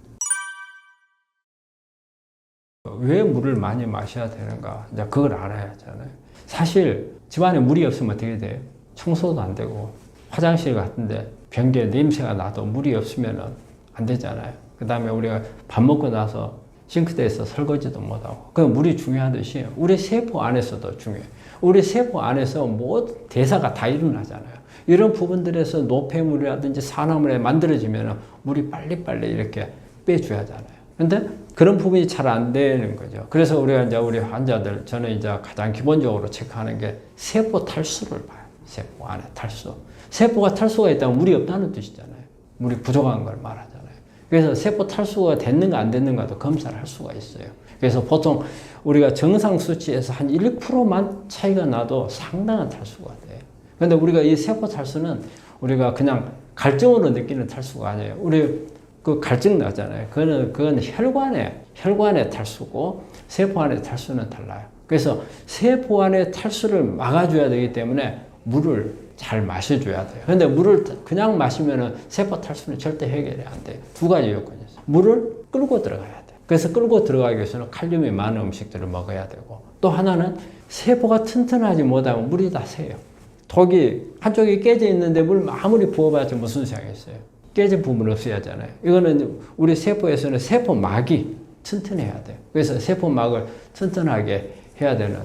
왜 물을 많이 마셔야 되는가? 이제 그걸 알아야 하잖아요. 사실 집안에 물이 없으면 어떻게 돼요? 청소도 안 되고 화장실 같은데 변기에 냄새가 나도 물이 없으면 안 되잖아요. 그 다음에 우리가 밥 먹고 나서 싱크대에서 설거지도 못하고. 그 물이 중요하듯이 우리 세포 안에서도 중요해요. 우리 세포 안에서 모든 대사가 다 일어나잖아요. 이런 부분들에서 노폐물이라든지 산화물에 만들어지면 물이 빨리빨리 이렇게 빼줘야 하잖아요. 근데 그런 부분이 잘 안 되는 거죠. 그래서 우리가 이제 우리 환자들, 저는 이제 가장 기본적으로 체크하는 게 세포 탈수를 봐요. 세포 안에 탈수. 세포가 탈수가 있다면 물이 없다는 뜻이잖아요. 물이 부족한 걸 말하잖아요. 그래서 세포 탈수가 됐는가 안 됐는가도 검사를 할 수가 있어요. 그래서 보통 우리가 정상 수치에서 한 1%만 차이가 나도 상당한 탈수가 돼요. 그런데 우리가 이 세포 탈수는 우리가 그냥 갈증으로 느끼는 탈수가 아니에요. 우리 그 갈증 나잖아요. 그건 혈관의 탈수고 세포 안의 탈수는 달라요. 그래서 세포 안의 탈수를 막아줘야 되기 때문에 물을 잘 마셔줘야 돼요. 근데 물을 그냥 마시면은 세포 탈수는 절대 해결이 안 돼요. 두 가지 요건이 있어요. 물을 끌고 들어가야 돼요. 그래서 끌고 들어가기 위해서는 칼륨이 많은 음식들을 먹어야 되고, 또 하나는 세포가 튼튼하지 못하면 물이 다 새요. 독이 한쪽이 깨져 있는데 물 아무리 부어봤자 무슨 소용이 있어요. 깨진 부분 없어야 하잖아요. 이거는 우리 세포에서는 세포막이 튼튼해야 돼요. 그래서 세포막을 튼튼하게 해야 되는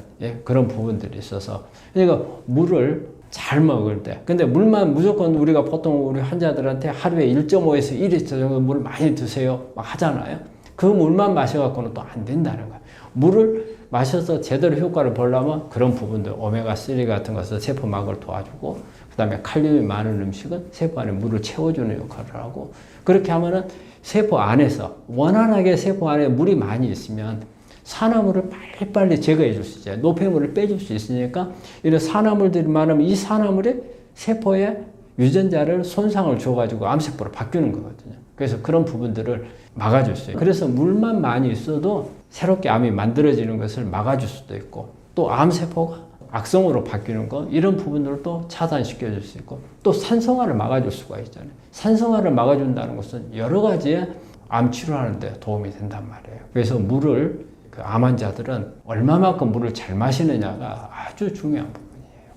그런 부분들이 있어서, 그러니까 물을 잘 먹을 때, 근데 물만 무조건 우리가 보통 우리 환자들한테 하루에 1.5에서 1리터 정도 물 많이 드세요 막 하잖아요. 그 물만 마셔갖고는 또 안 된다는 거예요. 물을 마셔서 제대로 효과를 보려면 그런 부분들, 오메가3 같은 것을 세포막을 도와주고, 그 다음에 칼륨이 많은 음식은 세포 안에 물을 채워주는 역할을 하고, 그렇게 하면은 세포 안에서 원활하게 세포 안에 물이 많이 있으면 산화물을 빨리빨리 제거해 줄 수 있어요. 노폐물을 빼줄 수 있으니까 이런 산화물들이 많으면 이 산화물이 세포에 유전자를 손상을 줘가지고 암세포로 바뀌는 거거든요. 그래서 그런 부분들을 막아줄 수 있어요. 그래서 물만 많이 있어도 새롭게 암이 만들어지는 것을 막아줄 수도 있고, 또 암세포가 악성으로 바뀌는 거, 이런 부분들을 또 차단시켜 줄 수 있고, 또 산성화를 막아줄 수가 있잖아요. 산성화를 막아준다는 것은 여러 가지의 암 치료하는 데 도움이 된단 말이에요. 그래서 물을 암 환자들은 얼마만큼 물을 잘 마시느냐가 아주 중요한 부분이에요.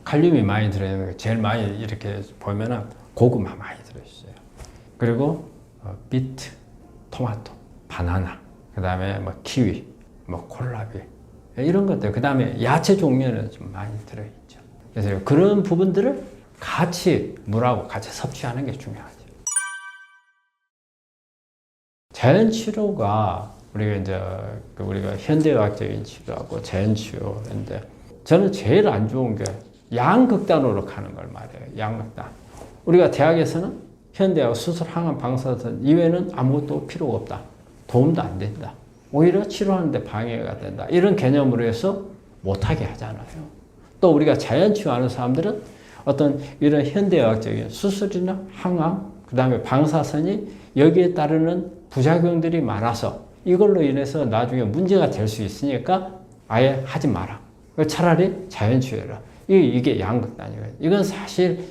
칼륨이 많이 들어있는 게 제일 많이 이렇게 보면은 고구마 많이 들어있어요. 그리고 비트, 토마토, 바나나, 그 다음에 뭐 키위, 뭐 콜라비 이런 것들, 그 다음에 야채 종류는 좀 많이 들어있죠. 그래서 그런 부분들을 같이 물하고 같이 섭취하는 게 중요하죠. 자연 치료가 우리가 현대의학적인 치료하고 자연 치료인데, 저는 제일 안 좋은 게 양극단으로 가는 걸 말해요. 양극단. 우리가 대학에서는 현대의학 수술, 항암, 방사선 이외에는 아무것도 필요가 없다. 도움도 안 된다. 오히려 치료하는데 방해가 된다. 이런 개념으로 해서 못하게 하잖아요. 또 우리가 자연 치료하는 사람들은 어떤 이런 현대의학적인 수술이나 항암, 그 다음에 방사선이 여기에 따르는 부작용들이 많아서 이걸로 인해서 나중에 문제가 될 수 있으니까 아예 하지 마라. 차라리 자연치유해라. 이게 양극단이에요. 이건 사실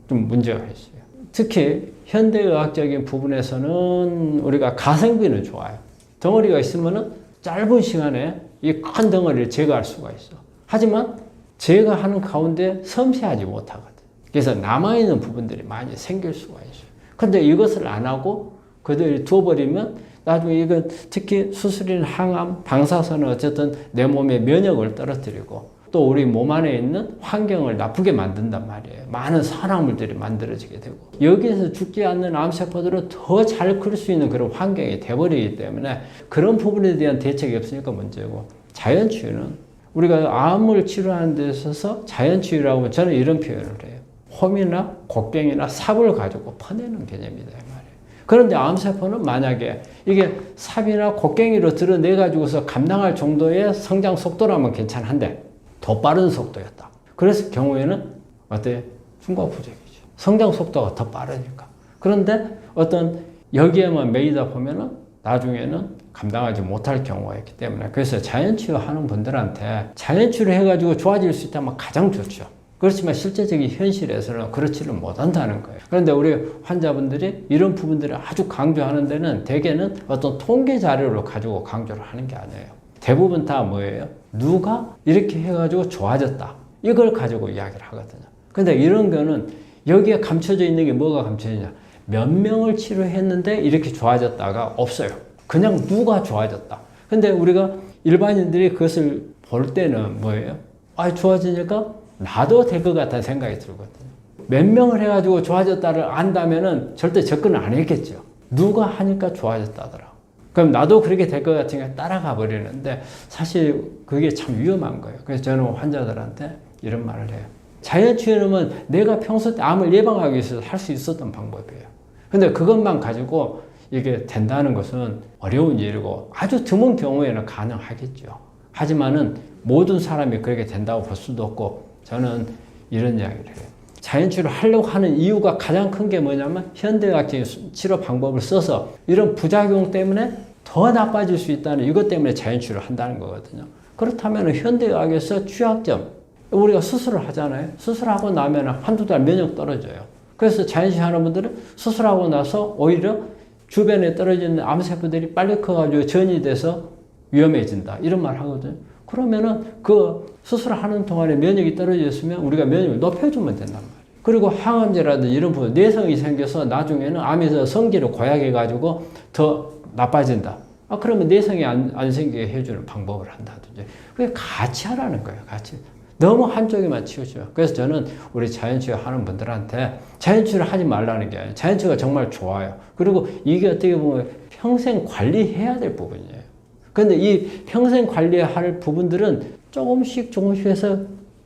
좀 문제가 있어요. 특히 현대의학적인 부분에서는 우리가 가성비는 좋아요. 덩어리가 있으면은 짧은 시간에 이 큰 덩어리를 제거할 수가 있어. 하지만 제거하는 가운데 섬세하지 못하거든. 그래서 남아있는 부분들이 많이 생길 수가 있어요. 근데 이것을 안 하고 그대로 두어버리면 나중에 이건 특히 수술이나 항암, 방사선은 어쨌든 내 몸의 면역을 떨어뜨리고 또 우리 몸 안에 있는 환경을 나쁘게 만든단 말이에요. 많은 산화물들이 만들어지게 되고 여기에서 죽지 않는 암세포들은 더 잘 클 수 있는 그런 환경이 돼버리기 때문에 그런 부분에 대한 대책이 없으니까 문제고, 자연치유는 우리가 암을 치료하는 데 있어서 자연치유라고 하면 저는 이런 표현을 해요. 홈이나 곡괭이나 삽을 가지고 퍼내는 개념이다 이 말이에요. 그런데 암세포는 만약에 이게 삽이나 곡괭이로 드러내가지고서 감당할 정도의 성장 속도라면 괜찮은데 더 빠른 속도였다. 그래서 경우에는 어때요? 중과부족이죠. 성장 속도가 더 빠르니까. 그런데 어떤 여기에만 매이다 보면은 나중에는 감당하지 못할 경우가 있기 때문에, 그래서 자연치유 하는 분들한테 자연치유를 해가지고 좋아질 수 있다면 가장 좋죠. 그렇지만 실제적인 현실에서는 그렇지는 못한다는 거예요. 그런데 우리 환자분들이 이런 부분들을 아주 강조하는 데는 대개는 어떤 통계 자료를 가지고 강조를 하는 게 아니에요. 대부분 다 뭐예요? 누가 이렇게 해가지고 좋아졌다. 이걸 가지고 이야기를 하거든요. 근데 이런 거는 여기에 감춰져 있는 게 뭐가 감춰져 있냐? 몇 명을 치료했는데 이렇게 좋아졌다가 없어요. 그냥 누가 좋아졌다. 근데 우리가 일반인들이 그것을 볼 때는 뭐예요? 아, 좋아지니까 나도 될 것 같다는 생각이 들거든요. 몇 명을 해가지고 좋아졌다를 안다면은 절대 접근을 안 했겠죠. 누가 하니까 좋아졌다더라. 그럼 나도 그렇게 될 것 같으니까 따라가 버리는데 사실 그게 참 위험한 거예요. 그래서 저는 환자들한테 이런 말을 해요. 자연치유는 내가 평소 때 암을 예방하기 위해서 할 수 있었던 방법이에요. 근데 그것만 가지고 이게 된다는 것은 어려운 일이고 아주 드문 경우에는 가능하겠죠. 하지만은 모든 사람이 그렇게 된다고 볼 수도 없고, 저는 이런 이야기를 해요. 자연치유를 하려고 하는 이유가 가장 큰 게 뭐냐면 현대의학적인 치료 방법을 써서 이런 부작용 때문에 더 나빠질 수 있다는 이것 때문에 자연치유를 한다는 거거든요. 그렇다면 현대의학에서 취약점, 우리가 수술을 하잖아요. 수술하고 나면 한두 달 면역 떨어져요. 그래서 자연치유 하는 분들은 수술하고 나서 오히려 주변에 떨어지는 암세포들이 빨리 커가지고 전이 돼서 위험해진다. 이런 말 하거든요. 그러면은 그 수술하는 동안에 면역이 떨어졌으면 우리가 면역을 높여주면 된단 말이에요. 그리고 항암제라든지 이런 부분, 내성이 생겨서 나중에는 암에서 성기를 고약해가지고 더 나빠진다. 아, 그러면 내성이 안 생기게 해주는 방법을 한다든지. 그게 같이 하라는 거예요, 같이. 너무 한쪽에만 치우죠. 그래서 저는 우리 자연치유 하는 분들한테 자연치유를 하지 말라는 게 아니에요. 자연치유가 정말 좋아요. 그리고 이게 어떻게 보면 평생 관리해야 될 부분이에요. 근데 이 평생 관리할 부분들은 조금씩 해서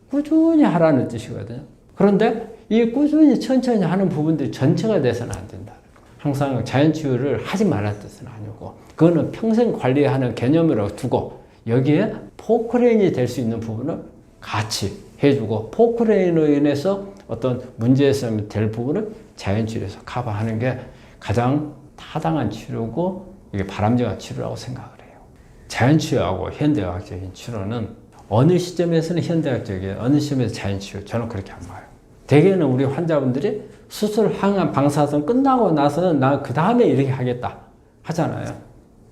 꾸준히 하라는 뜻이거든요. 그런데 이 꾸준히 천천히 하는 부분들이 전체가 돼서는 안 된다. 항상 자연치유를 하지 말라는 뜻은 아니고, 그거는 평생 관리하는 개념으로 두고 여기에 포크레인이 될 수 있는 부분을 같이 해주고, 포크레인으로 인해서 어떤 문제점이 될 부분을 자연치유에서 커버하는 게 가장 타당한 치료고 이게 바람직한 치료라고 생각을 해요. 자연치유하고 현대의학적인 치료는 어느 시점에서는 현대의학적이에요. 어느 시점에서 자연치유. 저는 그렇게 안 봐요. 대개는 우리 환자분들이 수술, 항암, 방사선 끝나고 나서는 나 그 다음에 이렇게 하겠다 하잖아요.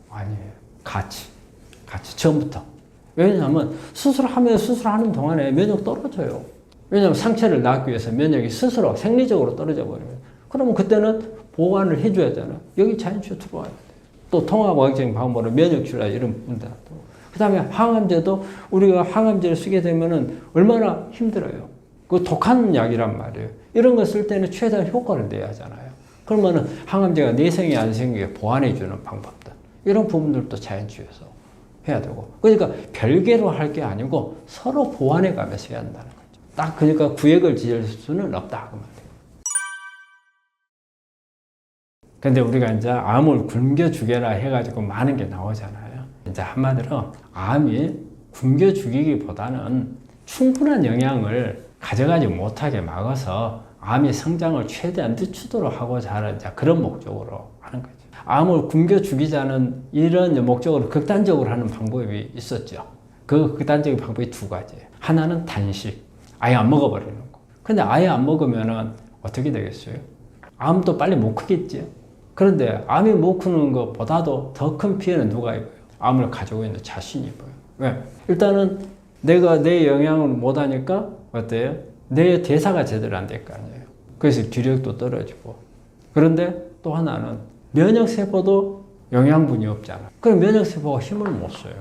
아니에요. 같이 처음부터. 왜냐하면 수술하는 동안에 면역 떨어져요. 왜냐하면 상처를 낫기 위해서 면역이 스스로 생리적으로 떨어져 버려요. 그러면 그때는 보완을 해줘야 하잖아요. 여기 자연치유 들어와야 돼요. 또 통합의학적인 방법으로 면역치료나 이런 부분들. 그 다음에 항암제도 우리가 항암제를 쓰게 되면은 얼마나 힘들어요. 그 독한 약이란 말이에요. 이런 거 쓸 때는 최대한 효과를 내야 하잖아요. 그러면은 항암제가 내성이 안 생기게 보완해주는 방법들. 이런 부분들도 자연치유에서 해야 되고. 그러니까 별개로 할 게 아니고 서로 보완해 가면서 해야 한다는 거죠. 딱 그러니까 구역을 지을 수는 없다. 그 말이에요. 근데 우리가 이제 암을 굶겨 죽여라 해가지고 많은 게 나오잖아요. 이제 한마디로 암이 굶겨 죽이기보다는 충분한 영양을 가져가지 못하게 막아서 암의 성장을 최대한 늦추도록 하고자 하는 그런 목적으로 하는 거죠. 암을 굶겨 죽이자는 이런 목적으로 극단적으로 하는 방법이 있었죠. 그 극단적인 방법이 두 가지예요. 하나는 단식, 아예 안 먹어버리는 거. 근데 아예 안 먹으면은 어떻게 되겠어요? 암도 빨리 못 크겠지요. 그런데 암이 못 크는 것보다도 더 큰 피해는 누가 입어요? 암을 가지고 있는 자신이 입어요. 왜? 일단은 내가 내 영양을 못 하니까 어때요? 내 대사가 제대로 안 될 거 아니에요. 그래서 기력도 떨어지고. 그런데 또 하나는 면역세포도 영양분이 없잖아. 그럼 면역세포가 힘을 못 써요.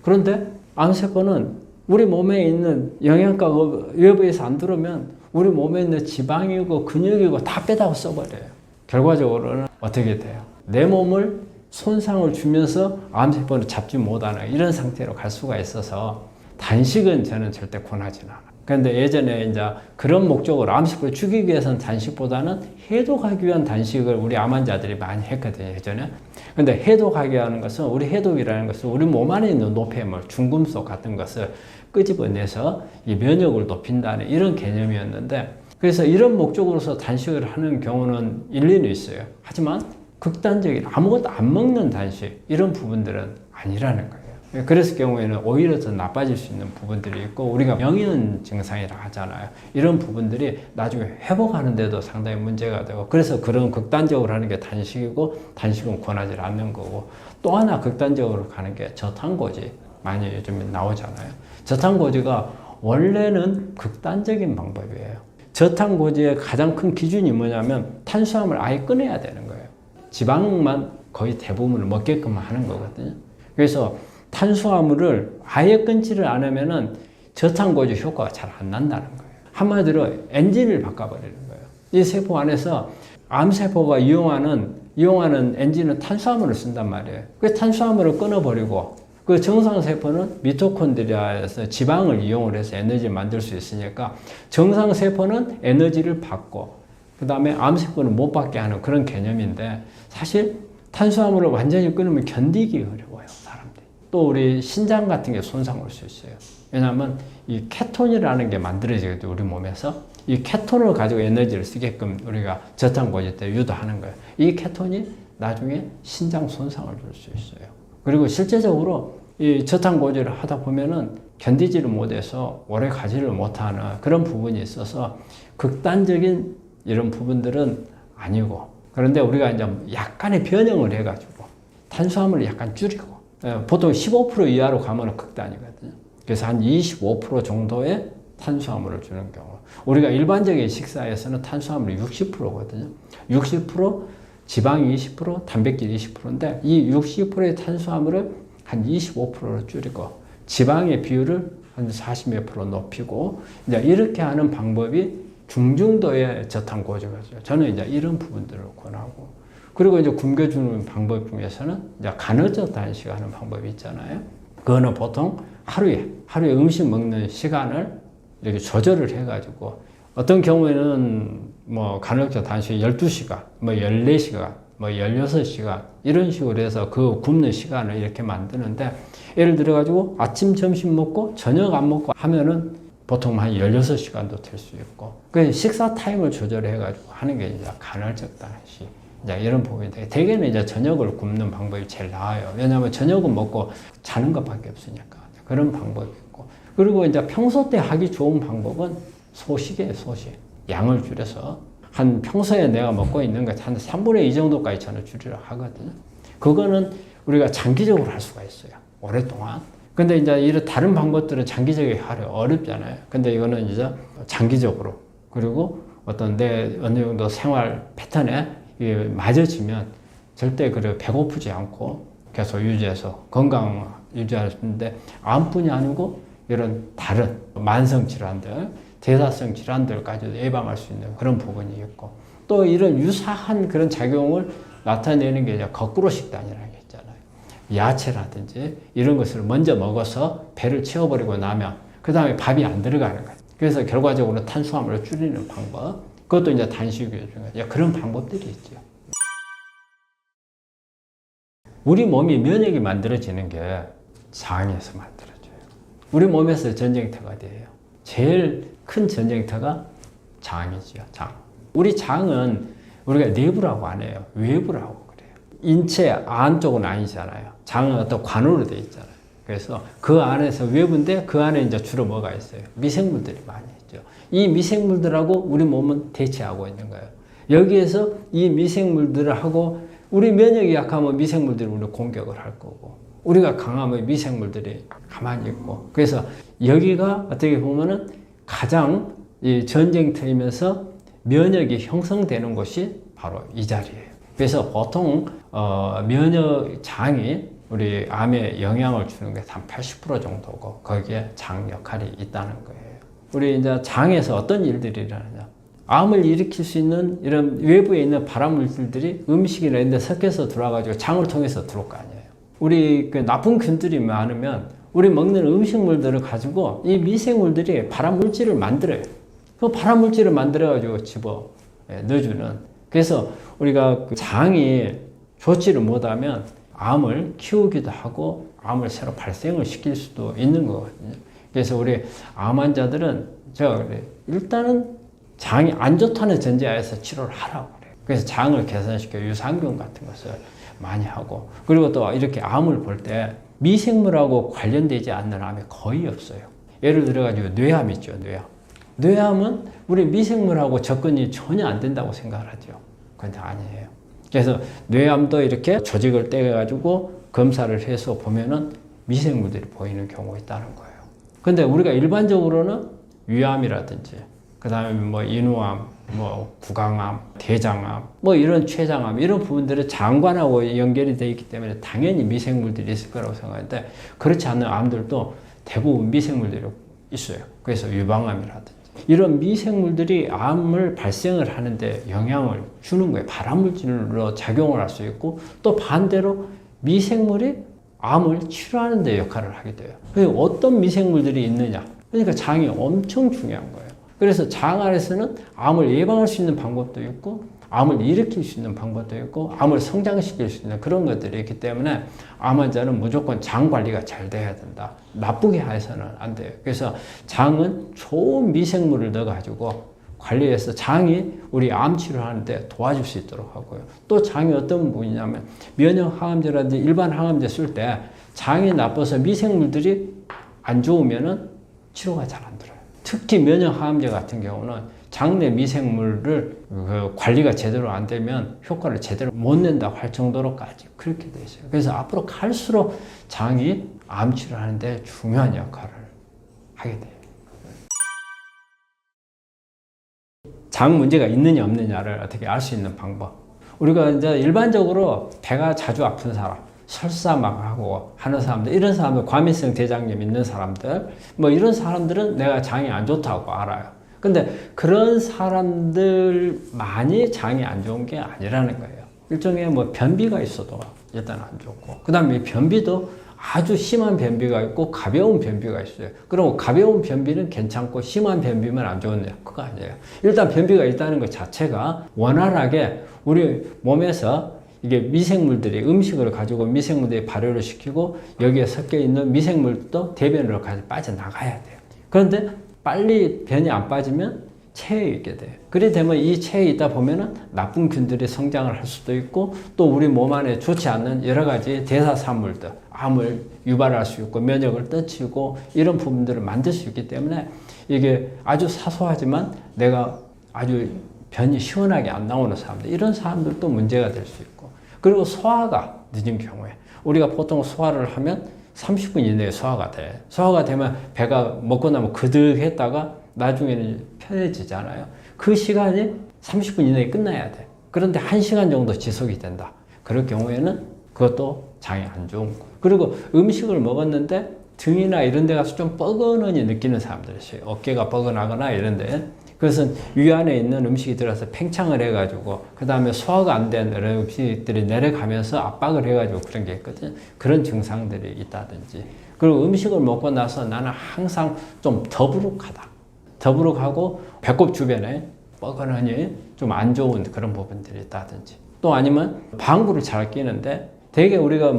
그런데 암세포는 우리 몸에 있는 영양가가 외부에서 안 들어오면 우리 몸에 있는 지방이고 근육이고 다 빼다가 써버려요. 결과적으로는 어떻게 돼요? 내 몸을 손상을 주면서 암세포를 잡지 못하는 이런 상태로 갈 수가 있어서 단식은 저는 절대 권하지는 않아요. 그런데 예전에 이제 그런 목적으로 암세포를 죽이기 위해서는 단식보다는 해독하기 위한 단식을 우리 암 환자들이 많이 했거든요, 예전에. 근데 해독하기 하는 것은, 우리 해독이라는 것은 우리 몸 안에 있는 노폐물, 중금속 같은 것을 끄집어내서 이 면역을 높인다는 이런 개념이었는데, 그래서 이런 목적으로서 단식을 하는 경우는 일리는 있어요. 하지만 극단적인 아무것도 안 먹는 단식, 이런 부분들은 아니라는 거예요. 그랬을 경우에는 오히려 더 나빠질 수 있는 부분들이 있고, 우리가 명인 증상이라 하잖아요. 이런 부분들이 나중에 회복하는 데도 상당히 문제가 되고, 그래서 그런 극단적으로 하는 게 단식이고, 단식은 권하지 않는 거고, 또 하나 극단적으로 가는 게 저탄고지 많이 요즘에 나오잖아요. 저탄고지가 원래는 극단적인 방법이에요. 저탄고지의 가장 큰 기준이 뭐냐면 탄수화물을 아예 끊어야 되는 거예요. 지방만 거의 대부분을 먹게끔 하는 거거든요. 그래서 탄수화물을 아예 끊지를 않으면은 저탄고지 효과가 잘 안 난다는 거예요. 한마디로 엔진을 바꿔버리는 거예요. 이 세포 안에서 암세포가 이용하는 엔진은 탄수화물을 쓴단 말이에요. 그 탄수화물을 끊어버리고, 그 정상세포는 미토콘드리아에서 지방을 이용을 해서 에너지를 만들 수 있으니까 정상세포는 에너지를 받고, 그 다음에 암세포는 못 받게 하는 그런 개념인데, 사실 탄수화물을 완전히 끊으면 견디기 어려워요, 사람들이. 또 우리 신장 같은 게 손상 올 수 있어요. 왜냐하면 이 케톤이라는 게 만들어지거든요, 우리 몸에서. 이 케톤을 가지고 에너지를 쓰게끔 우리가 저탄고지 때 유도하는 거예요. 이 케톤이 나중에 신장 손상을 줄 수 있어요. 그리고 실제적으로 이 저탄고지를 하다 보면은 견디지를 못해서 오래 가지를 못하는 그런 부분이 있어서 극단적인 이런 부분들은 아니고, 그런데 우리가 이제 약간의 변형을 해가지고 탄수화물을 약간 줄이고, 보통 15% 이하로 가면 극단이거든요. 그래서 한 25% 정도의 탄수화물을 주는 경우, 우리가 일반적인 식사에서는 탄수화물이 60%거든요. 60%, 지방이 20%, 단백질 20%인데 이 60%의 탄수화물을 한 25%로 줄이고 지방의 비율을 한 40몇 프로 높이고, 이제 이렇게 하는 방법이 중증도의 저탄고지거든요. 저는 이제 이런 부분들을 권하고, 그리고 이제 굶겨주는 방법 중에서는 이제 간헐적 단식하는 방법이 있잖아요. 그거는 보통 하루에 음식 먹는 시간을 이렇게 조절을 해가지고, 어떤 경우에는 뭐 간헐적 단식 12시간, 뭐 14시간, 뭐 16시간 이런 식으로 해서 그 굶는 시간을 이렇게 만드는데, 예를 들어가지고 아침, 점심 먹고 저녁 안 먹고 하면은 보통 한 16시간도 될 수 있고, 그 식사 타임을 조절해가지고 하는 게 이제 간헐적 단식. 이제 이런 부분인데, 대개는 이제 저녁을 굶는 방법이 제일 나아요. 왜냐하면 저녁은 먹고 자는 것밖에 없으니까. 그런 방법이 있고. 그리고 이제 평소 때 하기 좋은 방법은 소식이에요, 소식. 양을 줄여서. 한 평소에 내가 먹고 있는 것 한 3분의 2 정도까지 저는 줄이려고 하거든요. 그거는 우리가 장기적으로 할 수가 있어요. 오랫동안. 근데 이제 이런 다른 방법들은 장기적으로 하려 어렵잖아요. 근데 이거는 이제 장기적으로, 그리고 어떤 내 어느 정도 생활 패턴에 맞아지면 절대 그래 배고프지 않고 계속 유지해서 건강 유지할 수 있는데, 암뿐이 아니고 이런 다른 만성 질환들, 대사성 질환들까지도 예방할 수 있는 그런 부분이 있고, 또 이런 유사한 그런 작용을 나타내는 게 이제 거꾸로 식단이라는 게 있잖아요. 야채라든지 이런 것을 먼저 먹어서 배를 채워버리고 나면 그 다음에 밥이 안 들어가는 거죠. 그래서 결과적으로 탄수화물을 줄이는 방법, 그것도 이제 단식 중에 그런 방법들이 있죠. 우리 몸이 면역이 만들어지는 게 장에서 만들어져요. 우리 몸에서 전쟁터가 어디예요? 제일 큰 전쟁터가 장이죠, 장. 우리 장은 우리가 내부라고 안 해요. 외부라고 그래요. 인체 안쪽은 아니잖아요. 장은 어떤 관으로 되어 있잖아요. 그래서 그 안에서 외부인데 그 안에 이제 주로 뭐가 있어요? 미생물들이 많이 있죠. 이 미생물들하고 우리 몸은 대치하고 있는 거예요. 여기에서 이 미생물들하고, 우리 면역이 약하면 미생물들이 우리를 공격을 할 거고, 우리가 강하면 미생물들이 가만히 있고, 그래서 여기가 어떻게 보면은 가장 이 전쟁터이면서 면역이 형성되는 곳이 바로 이 자리예요. 그래서 보통 면역장이 우리 암에 영향을 주는 게 한 80% 정도고 거기에 장 역할이 있다는 거예요. 우리 이제 장에서 어떤 일들이 일어나냐? 암을 일으킬 수 있는 이런 외부에 있는 발암물질들이 음식이나 이런 데 섞여서 들어와가지고 장을 통해서 들어올 거 아니에요. 우리 그 나쁜 균들이 많으면 우리 먹는 음식물들을 가지고 이 미생물들이 발암물질을 만들어요. 그 발암물질을 만들어가지고 넣어주는. 그래서 우리가 그 장이 좋지를 못하면 암을 키우기도 하고 암을 새로 발생을 시킬 수도 있는 거거든요. 그래서 우리 암 환자들은 제가 그래요. 일단은 장이 안 좋다는 전제하에서 치료를 하라고 그래요. 그래서 장을 개선시켜 유산균 같은 것을 많이 하고, 그리고 또 이렇게 암을 볼 때 미생물하고 관련되지 않는 암이 거의 없어요. 예를 들어가지고 뇌암 있죠, 뇌암. 뇌암은 우리 미생물하고 접근이 전혀 안 된다고 생각을 하죠. 그런데 아니에요. 그래서 뇌암도 이렇게 조직을 떼가지고 검사를 해서 보면은 미생물들이 보이는 경우가 있다는 거예요. 근데 우리가 일반적으로는 위암이라든지, 그 다음에 뭐 인후암, 뭐 구강암, 대장암, 뭐 이런 췌장암, 이런 부분들은 장관하고 연결이 되어 있기 때문에 당연히 미생물들이 있을 거라고 생각하는데, 그렇지 않은 암들도 대부분 미생물들이 있어요. 그래서 유방암이라든지. 이런 미생물들이 암을 발생을 하는데 영향을 주는 거예요. 발암물질로 작용을 할 수 있고, 또 반대로 미생물이 암을 치료하는 데 역할을 하게 돼요. 그래서 어떤 미생물들이 있느냐? 그러니까 장이 엄청 중요한 거예요. 그래서 장 안에서는 암을 예방할 수 있는 방법도 있고, 암을 일으킬 수 있는 방법도 있고, 암을 성장시킬 수 있는 그런 것들이 있기 때문에 암 환자는 무조건 장 관리가 잘 돼야 된다. 나쁘게 해서는 안 돼요. 그래서 장은 좋은 미생물을 넣어가지고 관리해서 장이 우리 암 치료하는데 도와줄 수 있도록 하고요. 또 장이 어떤 부분이냐면, 면역 항암제라든지 일반 항암제 쓸 때 장이 나빠서 미생물들이 안 좋으면은 치료가 잘 안 들어요. 특히 면역 항암제 같은 경우는 장내 미생물을 관리가 제대로 안 되면 효과를 제대로 못 낸다고 할 정도로까지 그렇게 돼 있어요. 그래서 앞으로 갈수록 장이 암 치료하는데 중요한 역할을 하게 돼요. 장 문제가 있느냐 없느냐를 어떻게 알 수 있는 방법. 우리가 이제 일반적으로 배가 자주 아픈 사람, 설사 막 하고 하는 사람들, 이런 사람들, 과민성 대장염 있는 사람들, 뭐 이런 사람들은 내가 장이 안 좋다고 알아요. 근데 그런 사람들만이 장이 안 좋은 게 아니라는 거예요. 일종의 뭐 변비가 있어도 일단 안 좋고, 그 다음에 변비도 아주 심한 변비가 있고 가벼운 변비가 있어요. 그리고 가벼운 변비는 괜찮고 심한 변비면 안 좋은데 그거 아니에요. 일단 변비가 있다는 것 자체가 원활하게 우리 몸에서 이게 미생물들이 음식을 가지고 미생물들이 발효를 시키고 여기에 섞여 있는 미생물도 대변으로 빠져나가야 돼요. 그런데 빨리 변이 안 빠지면 체에 있게 돼요. 그래 되면 이 체에 있다 보면은 나쁜 균들이 성장을 할 수도 있고, 또 우리 몸 안에 좋지 않는 여러 가지 대사산물들, 암을 유발할 수 있고 면역을 떨치고 이런 부분들을 만들 수 있기 때문에 이게 아주 사소하지만 내가 아주 변이 시원하게 안 나오는 사람들, 이런 사람들도 문제가 될 수 있고, 그리고 소화가 늦은 경우에 우리가 보통 소화를 하면 30분 이내에 소화가 돼. 소화가 되면 배가 먹고 나면 그득했다가 나중에는 편해지잖아요. 그 시간이 30분 이내에 끝나야 돼. 그런데 1시간 정도 지속이 된다. 그럴 경우에는 그것도 장이 안 좋은 거예요. 그리고 음식을 먹었는데 등이나 이런 데 가서 좀 뻐근하니 느끼는 사람들이 있어요. 어깨가 뻐근하거나 이런 데. 그것은 위 안에 있는 음식이 들어서 팽창을 해가지고 그 다음에 소화가 안 된 음식들이 내려가면서 압박을 해가지고 그런 게 있거든요. 그런 증상들이 있다든지. 그리고 음식을 먹고 나서 나는 항상 좀 더부룩하고 배꼽 주변에 뻐근하니 좀 안 좋은 그런 부분들이 있다든지. 또 아니면 방구를 잘 끼는데 되게 우리가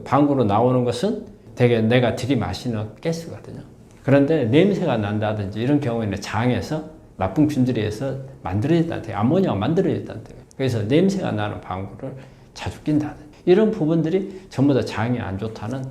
방구로 나오는 것은 되게 내가 들이마시는 가스거든요. 그런데 냄새가 난다든지 이런 경우에는 장에서 나쁜 균들이 해서 만들어졌다는데, 암모니아가 만들어졌다는데, 그래서 냄새가 나는 방구를 자주 낀다든지 이런 부분들이 전부 다 장이 안 좋다는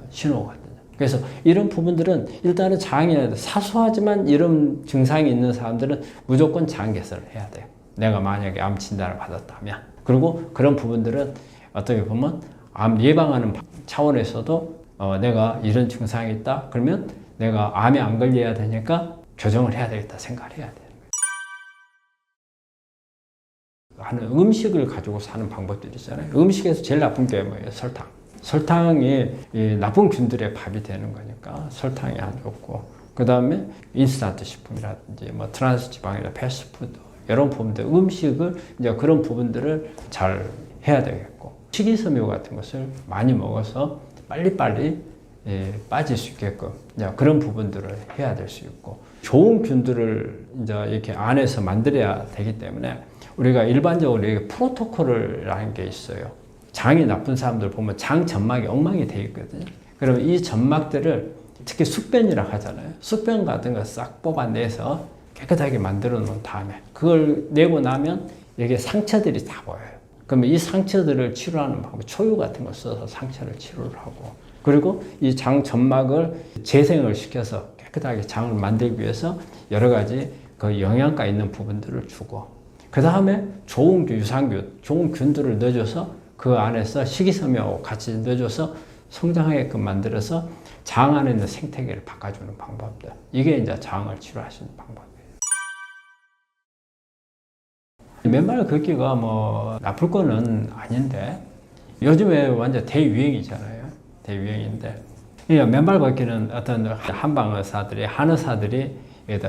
신호거든요. 그래서 이런 부분들은 일단은 장에 사소하지만 이런 증상이 있는 사람들은 무조건 장 개선을 해야 돼요. 내가 만약에 암 진단을 받았다면. 그리고 그런 부분들은 어떻게 보면 암 예방하는 차원에서도 내가 이런 증상이 있다 그러면 내가 암에 안 걸려야 되니까 교정을 해야 되겠다 생각을 해야 돼요. 하는 음식을 가지고 사는 방법들이 있잖아요. 음식에서 제일 나쁜 게 뭐예요? 설탕. 설탕이 이 나쁜 균들의 밥이 되는 거니까 설탕이 안 좋고, 그 다음에 인스턴트 식품이라든지 뭐 트랜스 지방이나 패스트푸드 이런 부분들, 음식을 이제 그런 부분들을 잘 해야 되겠고, 식이섬유 같은 것을 많이 먹어서 빨리빨리 빠질 수 있게끔 이제 그런 부분들을 해야 될 수 있고, 좋은 균들을 이제 이렇게 안에서 만들어야 되기 때문에 우리가 일반적으로 이게 프로토콜이라는 게 있어요. 장이 나쁜 사람들 보면 장 점막이 엉망이 돼 있거든요. 그러면 이 점막들을 특히 숙변이라고 하잖아요. 숙변 같은 거 싹 뽑아내서 깨끗하게 만들어 놓은 다음에 그걸 내고 나면 여기에 상처들이 다 보여요. 그러면 이 상처들을 치료하는 방법, 초유 같은 거 써서 상처를 치료를 하고, 그리고 이 장 점막을 재생을 시켜서 깨끗하게 장을 만들기 위해서 여러 가지 그 영양가 있는 부분들을 주고, 그 다음에 좋은 유산균, 좋은 균들을 넣어줘서 그 안에서 식이섬유하고 같이 넣어줘서 성장하게끔 만들어서 장 안에 있는 생태계를 바꿔주는 방법들. 이게 이제 장을 치료하시는 방법이에요. 맨발 걷기가 뭐 나쁠 거는 아닌데, 요즘에 완전 대유행이잖아요. 대유행인데, 맨발 걷기는 어떤 한방 의사들이, 한의사들이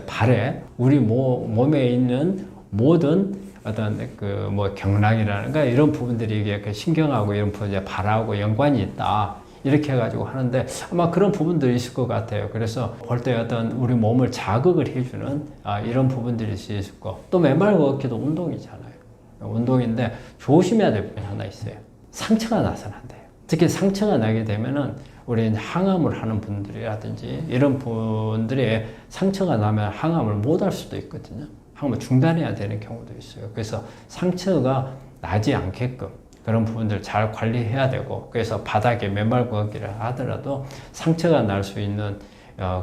발에 우리 몸에 있는 모든 어떤 그 뭐 경락이라든가 이런 부분들이 이게 그 신경하고 이런 부분이 발하고 연관이 있다, 이렇게 해가지고 하는데 아마 그런 부분들이 있을 것 같아요. 그래서 볼 때 어떤 우리 몸을 자극을 해주는 이런 부분들이 있을 거. 또 맨발 걷기도 운동이잖아요. 운동인데 조심해야 될 부분이 하나 있어요. 상처가 나서는 안 돼요. 특히 상처가 나게 되면은 우리 항암을 하는 분들이라든지 이런 분들이 상처가 나면 항암을 못 할 수도 있거든요. 항암을 중단해야 되는 경우도 있어요. 그래서 상처가 나지 않게끔 그런 부분들 잘 관리해야 되고, 그래서 바닥에 맨발 걷기를 하더라도 상처가 날 수 있는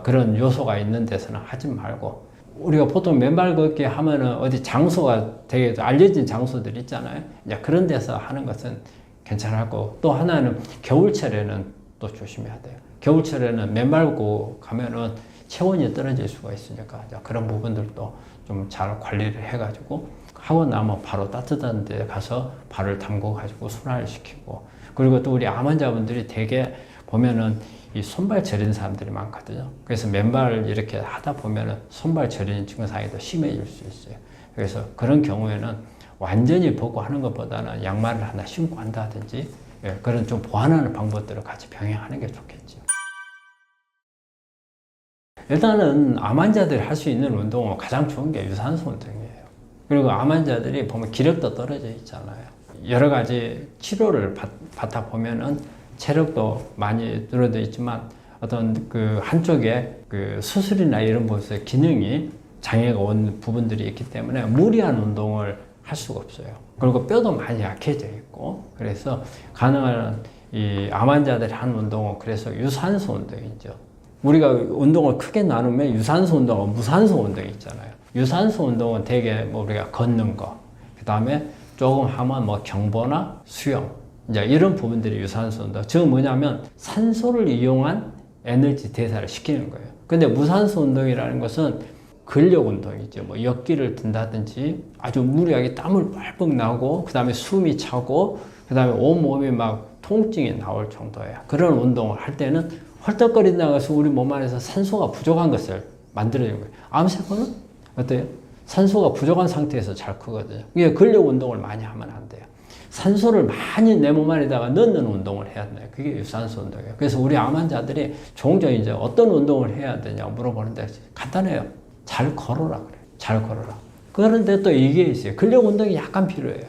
그런 요소가 있는 데서는 하지 말고, 우리가 보통 맨발 걷기 하면은 어디 장소가 되게 알려진 장소들 있잖아요. 이제 그런 데서 하는 것은 괜찮고, 또 하나는 겨울철에는 또 조심해야 돼요. 겨울철에는 맨발 걷고 가면은 체온이 떨어질 수가 있으니까 그런 부분들도 좀 잘 관리를 해가지고 하고 나면 바로 따뜻한 데 가서 발을 담궈가지고 순환을 시키고, 그리고 또 우리 암 환자분들이 되게 보면은 이 손발 저리는 사람들이 많거든요. 그래서 맨발 이렇게 하다 보면은 손발 저리는 증상이 더 심해질 수 있어요. 그래서 그런 경우에는 완전히 벗고 하는 것보다는 양말을 하나 신고 한다든지 그런 좀 보완하는 방법들을 같이 병행하는 게 좋겠죠. 일단은 암 환자들이 할 수 있는 운동은 가장 좋은 게 유산소 운동이에요. 그리고 암 환자들이 보면 기력도 떨어져 있잖아요. 여러 가지 치료를 받다 보면은 체력도 많이 늘어져 있지만 어떤 그 한쪽에 그 수술이나 이런 곳에 기능이 장애가 온 부분들이 있기 때문에 무리한 운동을 할 수가 없어요. 그리고 뼈도 많이 약해져 있고, 그래서 가능한 이 암 환자들이 하는 운동은 그래서 유산소 운동이죠. 우리가 운동을 크게 나누면 유산소 운동과 무산소 운동이 있잖아요. 유산소 운동은 대개 뭐 우리가 걷는 거, 그 다음에 조금 하면 뭐 경보나 수영, 이제 이런 부분들이 유산소 운동. 즉 뭐냐면 산소를 이용한 에너지 대사를 시키는 거예요. 근데 무산소 운동이라는 것은 근력 운동이죠. 뭐 역기를 든다든지 아주 무리하게 땀을 뻘뻘 나고, 그 다음에 숨이 차고, 그 다음에 온몸이 막 통증이 나올 정도예요. 그런 운동을 할 때는 헐떡거린다고 해서 우리 몸 안에서 산소가 부족한 것을 만들어주는 거예요. 암세포는 어때요? 산소가 부족한 상태에서 잘 크거든요. 이게 근력 운동을 많이 하면 안 돼요. 산소를 많이 내 몸 안에다가 넣는 운동을 해야 돼요. 그게 유산소 운동이에요. 그래서 우리 암 환자들이 종종 이제 어떤 운동을 해야 되냐고 물어보는데 간단해요. 잘 걸어라 그래요. 잘 걸어라. 그런데 또 이게 있어요. 근력 운동이 약간 필요해요.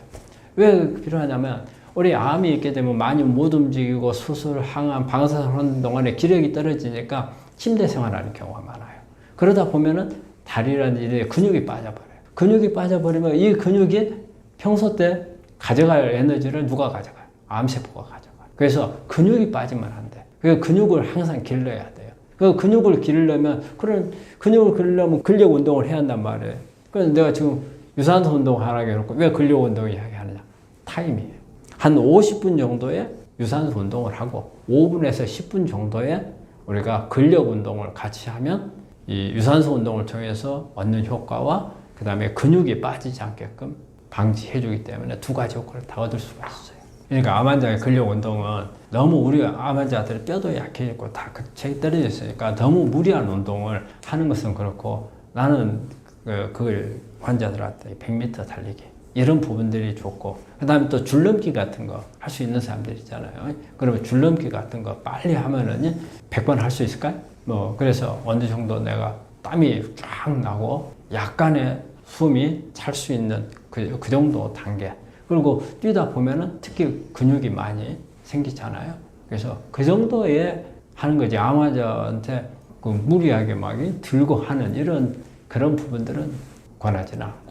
왜 필요하냐면 우리 암이 있게 되면 많이 못 움직이고 수술, 항암, 방사선 하는 동안에 기력이 떨어지니까 침대 생활하는 경우가 많아요. 그러다 보면은 다리라든지 근육이 빠져버려요. 근육이 빠져버리면 이 근육이 평소 때 가져갈 에너지를 누가 가져가요? 암세포가 가져가요. 그래서 근육이 빠지면 안 돼. 그 근육을 항상 길러야 돼요. 그 근육을 기르려면, 그런 근육을 기르려면 근력 운동을 해야 한단 말이에요. 그래서 내가 지금 유산소 운동 하라고 해놓고 왜 근력 운동 이야기하느냐? 타임이에요. 한 50분 정도의 유산소 운동을 하고 5분에서 10분 정도의 우리가 근력 운동을 같이 하면 이 유산소 운동을 통해서 얻는 효과와 그 다음에 근육이 빠지지 않게끔 방지해주기 때문에 두 가지 효과를 다 얻을 수가 있어요. 그러니까 암 환자의 근력 운동은 너무 우리 암 환자들이 뼈도 약해졌고 다 체력이 떨어져 있으니까 너무 무리한 운동을 하는 것은 그렇고 나는 그걸 환자들한테 100m 달리기 이런 부분들이 좋고 그 다음에 또 줄넘기 같은 거 할 수 있는 사람들 있잖아요. 그러면 줄넘기 같은 거 빨리 하면은 100번 할 수 있을까요? 뭐 그래서 어느 정도 내가 땀이 쫙 나고 약간의 숨이 찰 수 있는 그 정도 단계. 그리고 뛰다 보면은 특히 근육이 많이 생기잖아요. 그래서 그 정도에 하는 거지. 암 환자한테 그 무리하게 막 들고 하는 이런 그런 부분들은 권하지는 않고.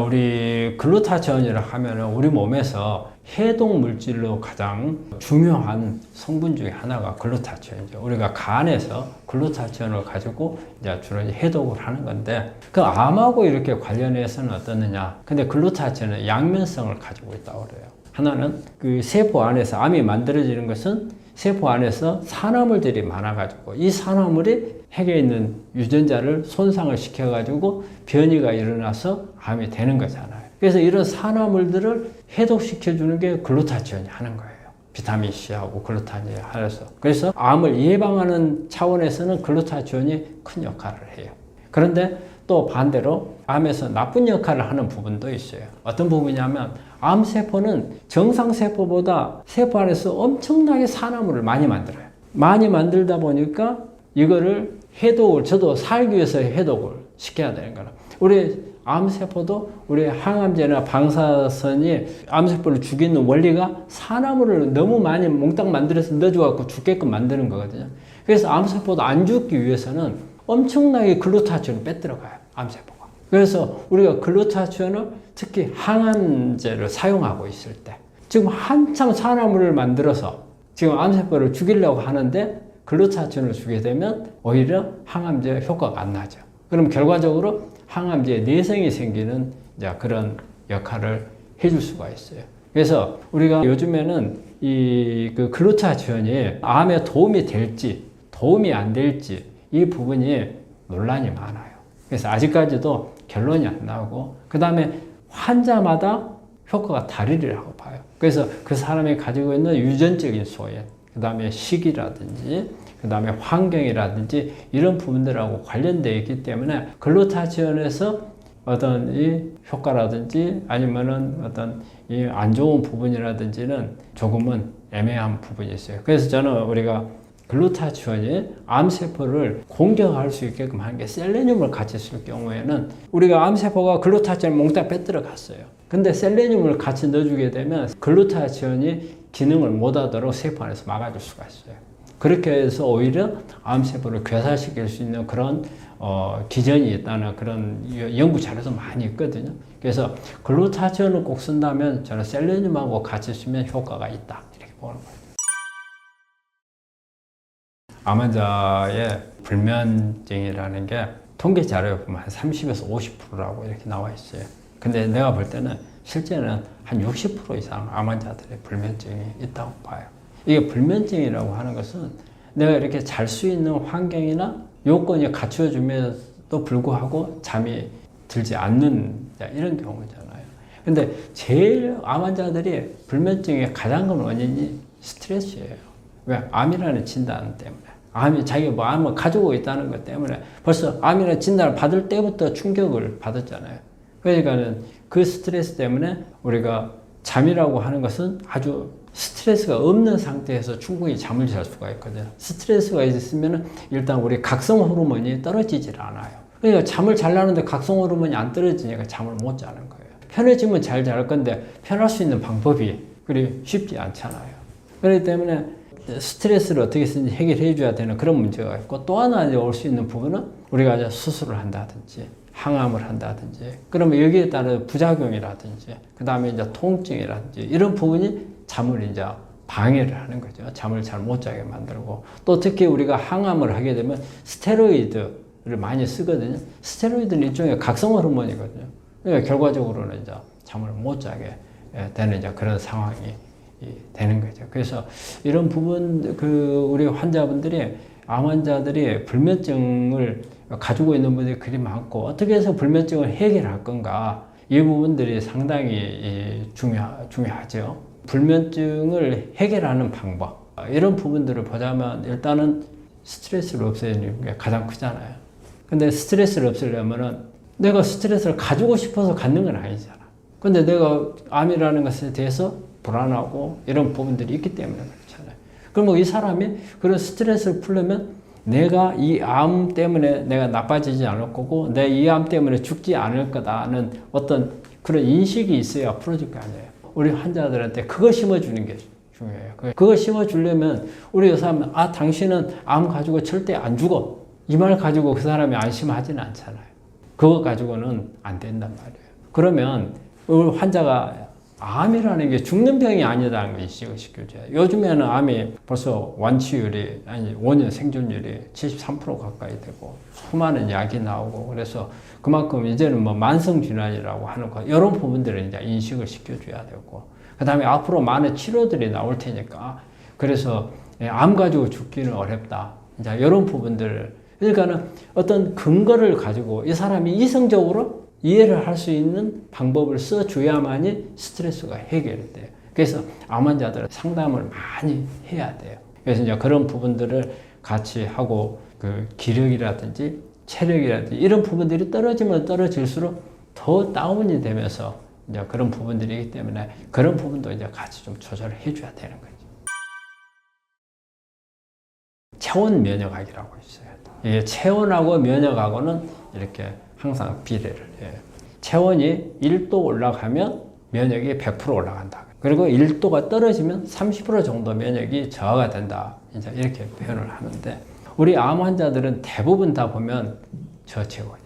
우리 글루타치온이라 하면은 우리 몸에서 해독 물질로 가장 중요한 성분 중에 하나가 글루타치온이죠. 우리가 간에서 글루타치온을 가지고 이제 주로 해독을 하는 건데 그 암하고 이렇게 관련해서는 어떻느냐. 근데 글루타치온은 양면성을 가지고 있다고 그래요. 하나는 그 세포 안에서 암이 만들어지는 것은 세포 안에서 산화물들이 많아가지고 이 산화물이 핵에 있는 유전자를 손상을 시켜가지고 변이가 일어나서 암이 되는 거잖아요. 그래서 이런 산화물들을 해독시켜주는 게 글루타치온이 하는 거예요. 비타민 C하고 글루타치온이 하여서. 그래서 암을 예방하는 차원에서는 글루타치온이 큰 역할을 해요. 그런데 또 반대로 암에서 나쁜 역할을 하는 부분도 있어요. 어떤 부분이냐면 암세포는 정상세포보다 세포 안에서 엄청나게 산화물을 많이 만들어요. 많이 만들다 보니까 이거를 해독을, 저도 살기 위해서 해독을 시켜야 되는 거라. 우리 암세포도 우리 항암제나 방사선이 암세포를 죽이는 원리가 산화물을 너무 많이 몽땅 만들어서 넣어줘갖고 죽게끔 만드는 거거든요. 그래서 암세포도 안 죽기 위해서는 엄청나게 글루타치온을 빼들어가요. 암세포가. 그래서 우리가 글루타치온을 특히 항암제를 사용하고 있을 때 지금 한참 산화물을 만들어서 지금 암세포를 죽이려고 하는데 글루타치온을 주게 되면 오히려 항암제 효과가 안 나죠. 그럼 결과적으로 항암제에 내성이 생기는 이제 그런 역할을 해줄 수가 있어요. 그래서 우리가 요즘에는 그 글루타치온이 암에 도움이 될지 도움이 안 될지 이 부분이 논란이 많아요. 그래서 아직까지도 결론이 안 나오고 그 다음에 환자마다 효과가 다르리라고 봐요. 그래서 그 사람이 가지고 있는 유전적인 소외, 그 다음에 시기라든지 그 다음에 환경이라든지 이런 부분들하고 관련되어 있기 때문에 글루타치온에서 어떤 이 효과라든지 아니면은 어떤 이 안 좋은 부분이라든지는 조금은 애매한 부분이 있어요. 그래서 저는 우리가 글루타치온이 암세포를 공격할 수 있게끔 하는 게 셀레늄을 같이 쓸 경우에는 우리가 암세포가 글루타치온을 몽땅 빼들어 갔어요. 근데 셀레늄을 같이 넣어주게 되면 글루타치온이 기능을 못하도록 세포 안에서 막아줄 수가 있어요. 그렇게 해서 오히려 암세포를 괴사시킬 수 있는 그런 기전이 있다는 그런 연구 자료도 많이 있거든요. 그래서 글루타치온을 꼭 쓴다면 저는 셀레늄하고 같이 쓰면 효과가 있다 이렇게 보는 거예요. 암 환자의 불면증이라는 게 통계 자료에 보면 한 30에서 50%라고 이렇게 나와 있어요. 근데 내가 볼 때는 실제는 한 60% 이상 암 환자들의 불면증이 있다고 봐요. 이게 불면증이라고 하는 것은 내가 이렇게 잘 수 있는 환경이나 요건이 갖추어짐에도 불구하고 잠이 들지 않는 이런 경우잖아요. 근데 제일 암 환자들이 불면증의 가장 큰 원인이 스트레스예요. 왜? 암이라는 진단 때문에. 암이 자기가 뭐 암을 가지고 있다는 것 때문에 벌써 암이라는 진단을 받을 때부터 충격을 받았잖아요. 그러니까는 그 스트레스 때문에 우리가 잠이라고 하는 것은 아주 스트레스가 없는 상태에서 충분히 잠을 잘 수가 있거든요. 스트레스가 있으면 일단 우리 각성 호르몬이 떨어지질 않아요. 그러니까 잠을 잘 자는데 각성 호르몬이 안 떨어지니까 잠을 못 자는 거예요. 편해지면 잘 잘 건데 편할 수 있는 방법이 그리 쉽지 않잖아요. 그렇기 때문에 스트레스를 어떻게 쓰는지 해결해 줘야 되는 그런 문제가 있고 또 하나 이제 올 수 있는 부분은 우리가 이제 수술을 한다든지 항암을 한다든지 그러면 여기에 따른 부작용이라든지 그 다음에 이제 통증이라든지 이런 부분이 잠을 이제 방해를 하는 거죠. 잠을 잘 못 자게 만들고 또 특히 우리가 항암을 하게 되면 스테로이드를 많이 쓰거든요. 스테로이드는 일종의 각성 호르몬이거든요. 그러니까 결과적으로는 이제 잠을 못 자게 되는 이제 그런 상황이 되는 거죠. 그래서 이런 부분 우리 환자분들이 암 환자들이 불면증을 가지고 있는 분들이 그리 많고 어떻게 해서 불면증을 해결할 건가 이 부분들이 상당히 중요하죠. 불면증을 해결하는 방법 이런 부분들을 보자면 일단은 스트레스를 없애는 게 가장 크잖아요. 근데 스트레스를 없애려면은 내가 스트레스를 가지고 싶어서 갖는 건 아니잖아. 근데 내가 암이라는 것에 대해서 불안하고 이런 부분들이 있기 때문에 그렇잖아요. 그럼 이 사람이 그런 스트레스를 풀려면 내가 이 암 때문에 내가 나빠지지 않을 거고 내 이 암 때문에 죽지 않을 거다는 어떤 그런 인식이 있어야 풀어질 거 아니에요. 우리 환자들한테 그거 심어주는 게 중요해요. 그거 심어주려면 우리 의사는 당신은 암 가지고 절대 안 죽어. 이 말 가지고 그 사람이 안심하지는 않잖아요. 그거 가지고는 안 된단 말이에요. 그러면 우리 환자가 암이라는 게 죽는 병이 아니다는 걸 인식을 시켜줘요. 요즘에는 암이 벌써 완치율이, 5년 생존율이 73% 가까이 되고, 수많은 약이 나오고, 그래서 그만큼 이제는 만성질환이라고 하는 거, 이런 부분들을 이제 인식을 시켜줘야 되고, 그 다음에 앞으로 많은 치료들이 나올 테니까, 그래서 암 가지고 죽기는 어렵다. 이제 이런 부분들, 그러니까는 어떤 근거를 가지고 이 사람이 이성적으로 이해를 할 수 있는 방법을 써줘야만이 스트레스가 해결이 돼요. 그래서 암 환자들은 상담을 많이 해야 돼요. 그래서 이제 그런 부분들을 같이 하고 그 기력이라든지 체력이라든지 이런 부분들이 떨어지면 떨어질수록 더 다운이 되면서 이제 그런 부분들이기 때문에 그런 부분도 이제 같이 좀 조절을 해줘야 되는 거죠. 체온 면역학이라고 있어요. 이게 체온하고 면역하고는 이렇게 항상 비례를 해요. 체온이 1도 올라가면 면역이 100% 올라간다. 그리고 1도가 떨어지면 30% 정도 면역이 저하가 된다. 이제 이렇게 표현을 하는데 우리 암 환자들은 대부분 다 보면 저체온이에요.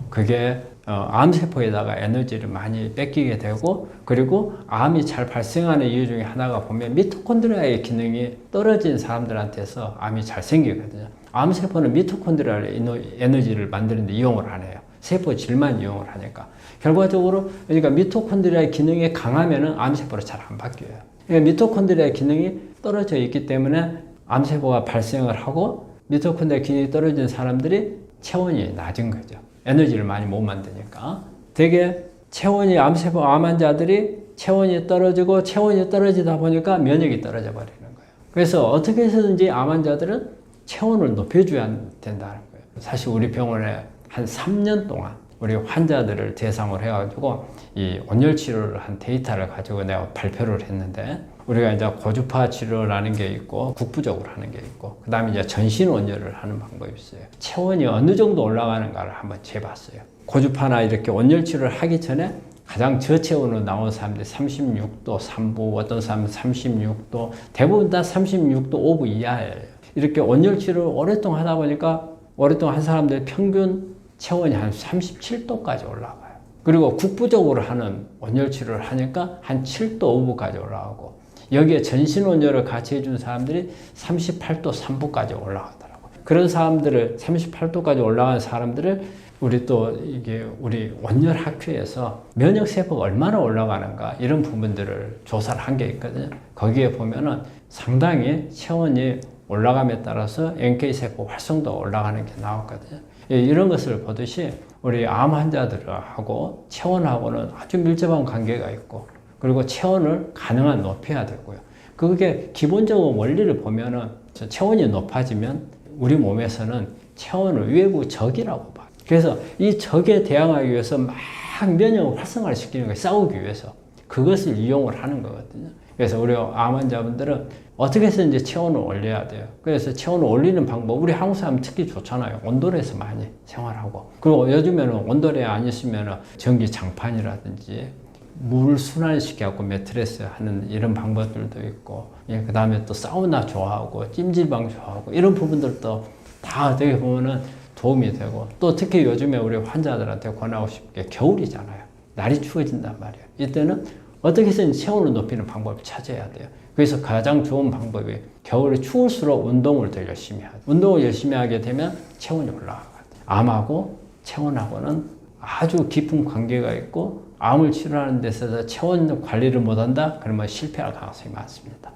그게 암세포에다가 에너지를 많이 뺏기게 되고 그리고 암이 잘 발생하는 이유 중에 하나가 보면 미토콘드리아의 기능이 떨어진 사람들한테서 암이 잘 생기거든요. 암세포는 미토콘드리아의 에너지를 만드는 데 이용을 안 해요. 세포 질만 이용을 하니까. 결과적으로 그러니까 미토콘드리아의 기능이 강하면은 암세포로 잘 안 바뀌어요. 그러니까 미토콘드리아의 기능이 떨어져 있기 때문에 암세포가 발생을 하고 미토콘드리아 기능이 떨어진 사람들이 체온이 낮은 거죠. 에너지를 많이 못 만드니까. 되게 체온이 암 환자들이 체온이 떨어지고 체온이 떨어지다 보니까 면역이 떨어져 버리는 거예요. 그래서 어떻게 해서든지 암 환자들은 체온을 높여줘야 된다는 거예요. 사실 우리 병원에 한 3년 동안 우리 환자들을 대상으로 해가지고 이 온열 치료를 한 데이터를 가지고 내가 발표를 했는데 우리가 이제 고주파 치료라는 게 있고 국부적으로 하는 게 있고 그 다음에 이제 전신 온열을 하는 방법이 있어요. 체온이 어느 정도 올라가는가를 한번 재봤어요. 고주파나 이렇게 온열 치료를 하기 전에 가장 저체온으로 나온 사람들이 36도 3부, 어떤 사람은 36도, 대부분 다 36도 5부 이하예요. 이렇게 온열 치료를 오랫동안 하다 보니까 오랫동안 한 사람들 평균 체온이 한 37도까지 올라가요. 그리고 국부적으로 하는 온열 치료를 하니까 한 7도 5부까지 올라가고 여기에 전신 온열을 같이 해준 사람들이 38도 3부까지 올라가더라고요. 그런 사람들을 38도까지 올라간 사람들을 우리 또 이게 우리 온열 학회에서 면역 세포가 얼마나 올라가는가 이런 부분들을 조사를 한 게 있거든요. 거기에 보면은 상당히 체온이 올라감에 따라서 NK 세포 활성도가 올라가는 게 나왔거든요. 이런 것을 보듯이 우리 암 환자들하고 체온하고는 아주 밀접한 관계가 있고 그리고 체온을 가능한 높여야 되고요. 그게 기본적인 원리를 보면은 체온이 높아지면 우리 몸에서는 체온을 외부 적이라고 봐요. 그래서 이 적에 대항하기 위해서 막 면역을 활성화를 시키는 거예요. 싸우기 위해서. 그것을 이용을 하는 거거든요. 그래서 우리 암 환자분들은 어떻게 해서 이제 체온을 올려야 돼요. 그래서 체온을 올리는 방법, 우리 한국 사람 특히 좋잖아요. 온돌에서 많이 생활하고. 그리고 요즘에는 온돌에 안 있으면 전기 장판이라든지 물 순환시켜갖고 매트리스 하는 이런 방법들도 있고, 그 다음에 또 사우나 좋아하고, 찜질방 좋아하고, 이런 부분들도 다 어떻게 보면은 도움이 되고, 또 특히 요즘에 우리 환자들한테 권하고 싶은 게 겨울이잖아요. 날이 추워진단 말이에요. 이때는 어떻게 해서든 체온을 높이는 방법을 찾아야 돼요. 그래서 가장 좋은 방법이 겨울에 추울수록 운동을 더 열심히 하죠. 운동을 열심히 하게 되면 체온이 올라가거든요. 암하고 체온하고는 아주 깊은 관계가 있고 암을 치료하는 데 있어서 체온 관리를 못한다? 그러면 실패할 가능성이 많습니다.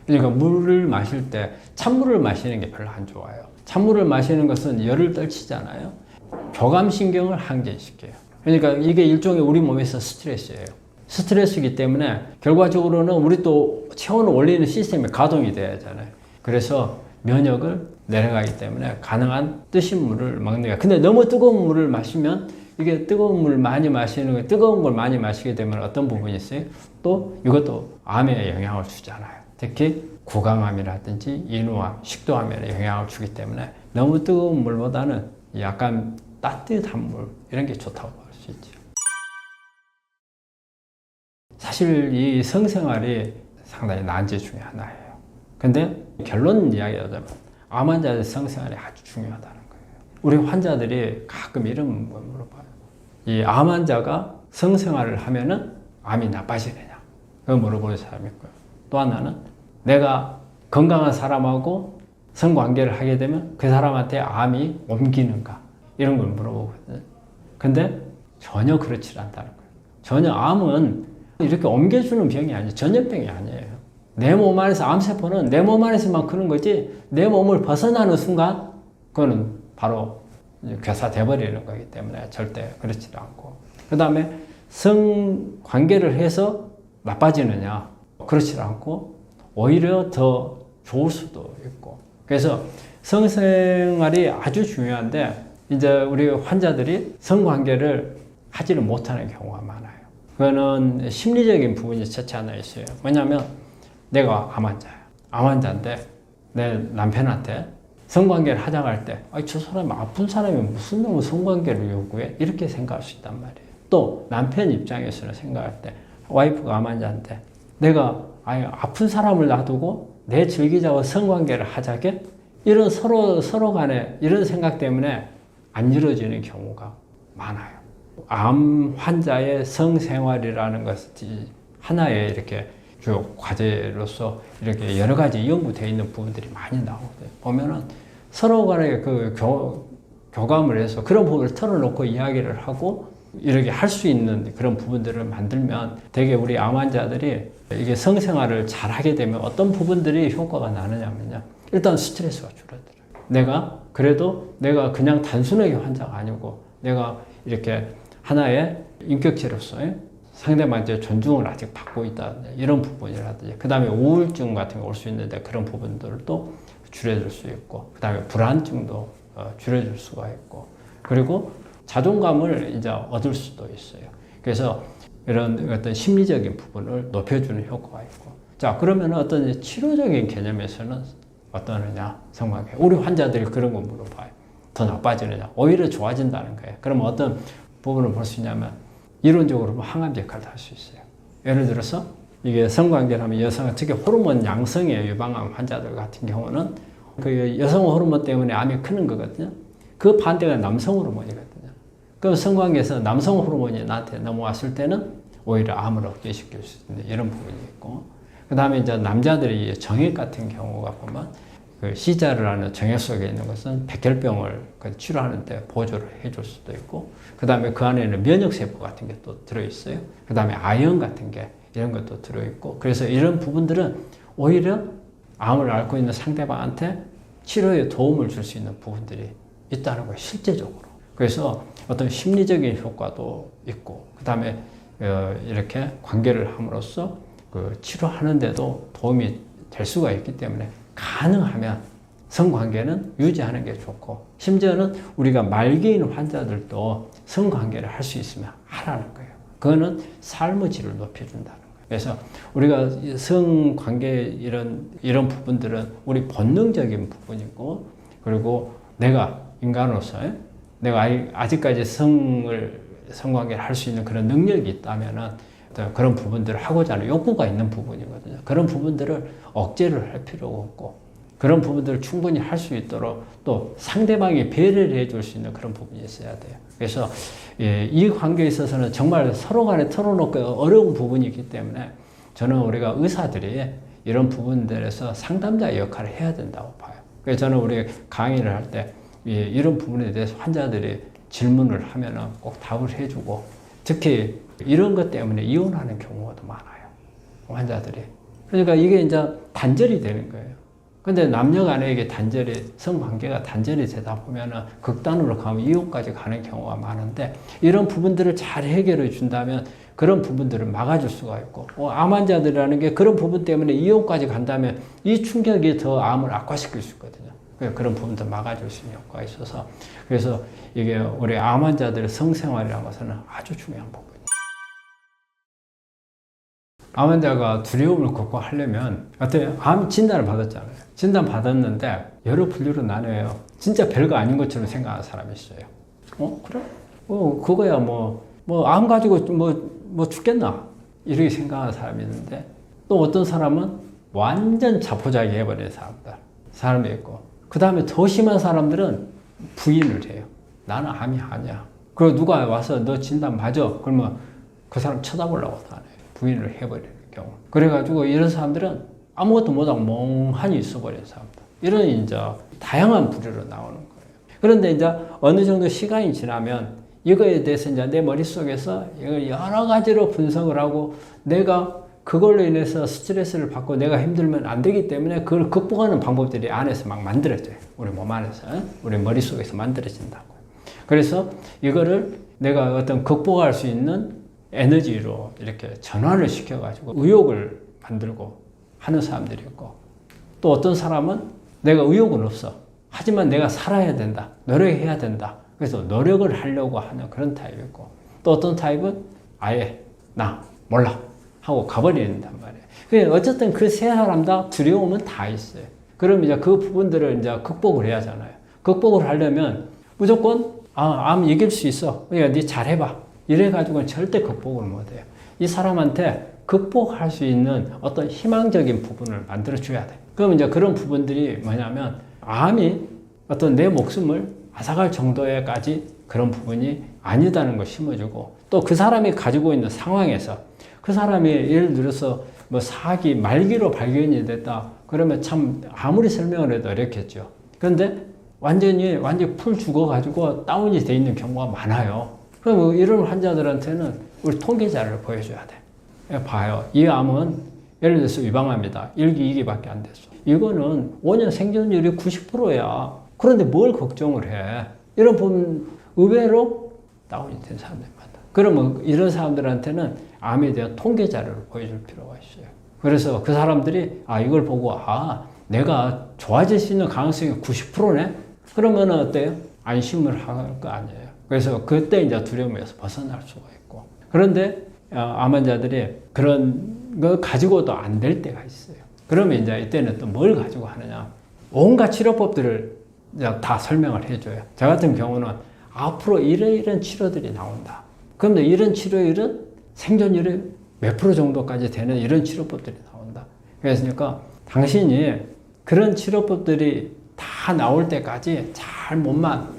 그러니까 물을 마실 때 찬물을 마시는 게 별로 안 좋아요. 찬물을 마시는 것은 열을 떨치잖아요. 교감신경을 항진시켜요. 그러니까 이게 일종의 우리 몸에서 스트레스예요. 스트레스이기 때문에 결과적으로는 우리 또 체온을 올리는 시스템이 가동이 돼야 하잖아요. 그래서 면역을 내려가기 때문에 가능한 뜨신 물을 먹는 거예요. 근데 너무 뜨거운 물을 마시면 이게 뜨거운 물 많이 마시는 거, 뜨거운 걸 많이 마시게 되면 어떤 부분이 있어요? 또 이것도 암에 영향을 주잖아요. 특히 구강암이라든지 인후암, 식도암에 영향을 주기 때문에 너무 뜨거운 물보다는 약간 따뜻한 물 이런 게 좋다고 볼 수 있죠. 사실 이 성생활이 상당히 난제 중에 하나예요. 근데 결론 이야기하자면 암 환자의 성생활이 아주 중요하다는 거예요. 우리 환자들이 가끔 이런 걸 물어봐요. 이 암 환자가 성생활을 하면은 암이 나빠지느냐? 그걸 물어보는 사람이 있고요. 또 하나는 내가 건강한 사람하고 성관계를 하게 되면 그 사람한테 암이 옮기는가? 이런 걸 물어보거든요. 근데 전혀 그렇지 않다는 거예요. 전혀 암은 이렇게 옮겨주는 병이 아니에요. 전염병이 아니에요. 내 몸 안에서 암세포는 내 몸 안에서만 크는 거지 내 몸을 벗어나는 순간 그거는 바로 괴사돼 버리는 거기 때문에 절대 그렇지 않고, 그 다음에 성관계를 해서 나빠지느냐? 그렇지 않고 오히려 더 좋을 수도 있고. 그래서 성생활이 아주 중요한데 이제 우리 환자들이 성관계를 하지를 못하는 경우가 많아요. 그거는 심리적인 부분이 첫째 하나 있어요. 왜냐하면 내가 암 환자야. 암 환자인데 내 남편한테 성관계를 하자고 할 때 저 사람이 아픈 사람이 무슨 놈의 성관계를 요구해? 이렇게 생각할 수 있단 말이에요. 또 남편 입장에서는 생각할 때 와이프가 암 환자인데 내가 아픈 사람을 놔두고 내 즐기자고 성관계를 하자게? 이런 서로 간에 이런 생각 때문에 안 이루어지는 경우가 많아요. 암 환자의 성생활이라는 것이 하나의 이렇게 주 과제로서 이렇게 여러 가지 연구되어 있는 부분들이 많이 나오거든요. 보면은 서로 간에 그 교감을 해서 그런 부분을 털어놓고 이야기를 하고 이렇게 할 수 있는 그런 부분들을 만들면 되게 우리 암 환자들이 이게 성생활을 잘 하게 되면 어떤 부분들이 효과가 나느냐면요. 일단 스트레스가 줄어들어요. 내가 그냥 단순하게 환자가 아니고 내가 이렇게 하나의 인격체로서 상대방한테 존중을 아직 받고 있다. 이런 부분이라든지, 그 다음에 우울증 같은 게 올 수 있는데 그런 부분들도 줄여줄 수 있고, 그 다음에 불안증도 줄여줄 수가 있고, 그리고 자존감을 이제 얻을 수도 있어요. 그래서 이런 어떤 심리적인 부분을 높여주는 효과가 있고. 자, 그러면 어떤 치료적인 개념에서는 어떠느냐? 성관계. 우리 환자들이 그런 거 물어봐요. 더 나빠지느냐? 오히려 좋아진다는 거예요. 그러면 어떤 부분을 볼 수 있냐면 이론적으로 항암 역할도 할 수 있어요. 예를 들어서 이게 성관계를 하면 여성, 특히 호르몬 양성의 유방암 환자들 같은 경우는 그 여성 호르몬 때문에 암이 크는 거거든요. 그 반대가 남성 호르몬이거든요. 그럼 성관계에서 남성 호르몬이 나한테 넘어왔을 때는 오히려 암을 억제시킬 수 있는 이런 부분이 있고, 그 다음에 이제 남자들이 정액 같은 경우가 보면 그 C자를 하는 정액 속에 있는 것은 백혈병을 치료하는데 보조를 해줄 수도 있고, 그 다음에 그 안에는 면역세포 같은 게 또 들어있어요. 그 다음에 아연 같은 게 이런 것도 들어있고, 그래서 이런 부분들은 오히려 암을 앓고 있는 상대방한테 치료에 도움을 줄 수 있는 부분들이 있다는 거예요, 실제적으로. 그래서 어떤 심리적인 효과도 있고, 그 다음에 이렇게 관계를 함으로써 그 치료하는데도 도움이 될 수가 있기 때문에 가능하면 성관계는 유지하는 게 좋고, 심지어는 우리가 말기인 환자들도 성관계를 할 수 있으면 하라는 거예요. 그거는 삶의 질을 높여준다는 거예요. 그래서 우리가 성관계 이런 부분들은 우리 본능적인 부분이고, 그리고 내가 인간으로서 내가 아직까지 성관계를 할 수 있는 그런 능력이 있다면은 그런 부분들을 하고자 하는 욕구가 있는 부분이거든요. 그런 부분들을 억제를 할 필요가 없고, 그런 부분들을 충분히 할 수 있도록 또 상대방이 배려를 해줄 수 있는 그런 부분이 있어야 돼요. 그래서 이 관계에 있어서는 정말 서로 간에 털어놓기 어려운 부분이 있기 때문에 저는 우리가 의사들이 이런 부분들에서 상담자 역할을 해야 된다고 봐요. 그래서 저는 우리 강의를 할 때 이런 부분에 대해서 환자들이 질문을 하면은 꼭 답을 해주고, 특히 이런 것 때문에 이혼하는 경우가 더 많아요. 환자들이. 그러니까 이게 이제 단절이 되는 거예요. 근데 남녀 간에 이게 단절이, 성관계가 단절이 되다 보면은 극단으로 가면 이혼까지 가는 경우가 많은데, 이런 부분들을 잘 해결해 준다면 그런 부분들을 막아줄 수가 있고, 암 환자들이라는 게 그런 부분 때문에 이혼까지 간다면 이 충격이 더 암을 악화시킬 수 있거든요. 그런 부분도 막아줄 수 있는 효과가 있어서, 그래서 이게 우리 암 환자들의 성생활이라는 것은 아주 중요한 부분이에요. 암 환자가 두려움을 극복하려면, 어때요? 암 진단을 받았잖아요. 진단 받았는데 여러 분류로 나눠요. 진짜 별거 아닌 것처럼 생각하는 사람이 있어요. 그래? 그거야 암 가지고 뭐 죽겠나? 이렇게 생각하는 사람이 있는데, 또 어떤 사람은 완전 자포자기 해버리는 사람이 있고, 그 다음에 더 심한 사람들은 부인을 해요. 나는 암이 아니야. 그리고 누가 와서 너 진단 맞아? 그러면 그 사람 쳐다보려고 안 해요. 부인을 해버리는 경우. 그래가지고 이런 사람들은 아무것도 못하고 멍하니 있어버리는 사람들. 이런 이제 다양한 부류로 나오는 거예요. 그런데 이제 어느 정도 시간이 지나면 이거에 대해서 이제 내 머릿속에서 이걸 여러 가지로 분석을 하고, 내가 그걸로 인해서 스트레스를 받고 내가 힘들면 안 되기 때문에 그걸 극복하는 방법들이 안에서 막 만들어져요. 우리 몸 안에서, 우리 머릿속에서 만들어진다고. 그래서 이거를 내가 어떤 극복할 수 있는 에너지로 이렇게 전환을 시켜가지고 의욕을 만들고 하는 사람들이 있고, 또 어떤 사람은 내가 의욕은 없어. 하지만 내가 살아야 된다. 노력해야 된다. 그래서 노력을 하려고 하는 그런 타입이 있고, 또 어떤 타입은 아예 나 몰라 하고 가버린단 말이에요. 어쨌든 그 세 사람 다 두려움은 다 있어요. 그럼 이제 그 부분들을 이제 극복을 해야 하잖아요. 극복을 하려면 무조건 암 이길 수 있어. 그러니까 네 잘해봐. 이래가지고는 절대 극복을 못해요. 이 사람한테 극복할 수 있는 어떤 희망적인 부분을 만들어줘야 돼. 그럼 이제 그런 부분들이 뭐냐면, 암이 어떤 내 목숨을 앗아갈 정도에까지 그런 부분이 아니다는 걸 심어주고, 또 그 사람이 가지고 있는 상황에서 그 사람이 예를 들어서 뭐 사기 말기로 발견이 됐다. 그러면 참 아무리 설명을 해도 어렵겠죠. 그런데 완전히 풀 죽어가지고 다운이 돼 있는 경우가 많아요. 그럼 이런 환자들한테는 우리 통계자를 보여줘야 돼. 봐요. 이 암은 예를 들어서 유방암이다. 1기, 2기밖에 안 됐어. 이거는 5년 생존율이 90%야. 그런데 뭘 걱정을 해? 이런 부분 의외로 다운이 된 사람들 많다. 그러면 이런 사람들한테는 암에 대한 통계 자료를 보여줄 필요가 있어요. 그래서 그 사람들이 이걸 보고 내가 좋아질 수 있는 가능성이 90%네? 그러면 어때요? 안심을 할 거 아니에요. 그래서 그때 이제 두려움에서 벗어날 수가 있고. 그런데 암 환자들이 그런 거 가지고도 안 될 때가 있어요. 그러면 이제 이때는 또 뭘 가지고 하느냐? 온갖 치료법들을 다 설명을 해줘요. 저 같은 경우는 앞으로 이런 치료들이 나온다. 그런데 이런 치료율은 생존율이 몇 프로 정도까지 되는 이런 치료법들이 나온다. 그러니까 당신이 그런 치료법들이 다 나올 때까지 잘 몸만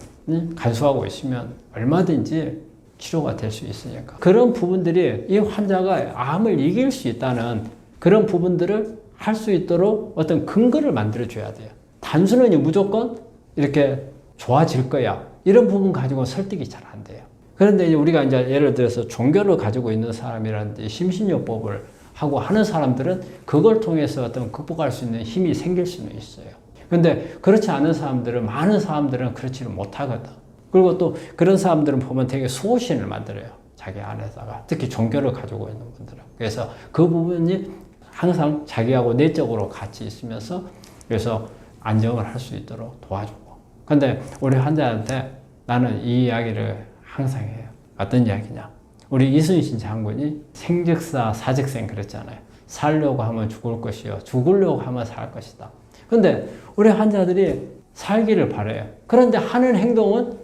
간수하고 있으면 얼마든지 치료가 될 수 있으니까. 그런 부분들이 이 환자가 암을 이길 수 있다는 그런 부분들을 할 수 있도록 어떤 근거를 만들어줘야 돼요. 단순히 무조건 이렇게 좋아질 거야. 이런 부분 가지고 설득이 잘 안 돼요. 그런데 우리가 이제 예를 들어서 종교를 가지고 있는 사람이라든지 심신요법을 하고 하는 사람들은 그걸 통해서 어떤 극복할 수 있는 힘이 생길 수는 있어요. 근데 그렇지 않은 사람들은, 많은 사람들은 그렇지를 못하거든. 그리고 또 그런 사람들은 보면 되게 수호신을 만들어요. 자기 안에다가. 특히 종교를 가지고 있는 분들은. 그래서 그 부분이 항상 자기하고 내적으로 같이 있으면서 그래서 안정을 할 수 있도록 도와주고. 근데 우리 환자한테 나는 이 이야기를 항상 해요. 어떤 이야기냐. 우리 이순신 장군이 생즉사 사즉생 그랬잖아요. 살려고 하면 죽을 것이요. 죽으려고 하면 살 것이다. 근데 우리 환자들이 살기를 바라요. 그런데 하는 행동은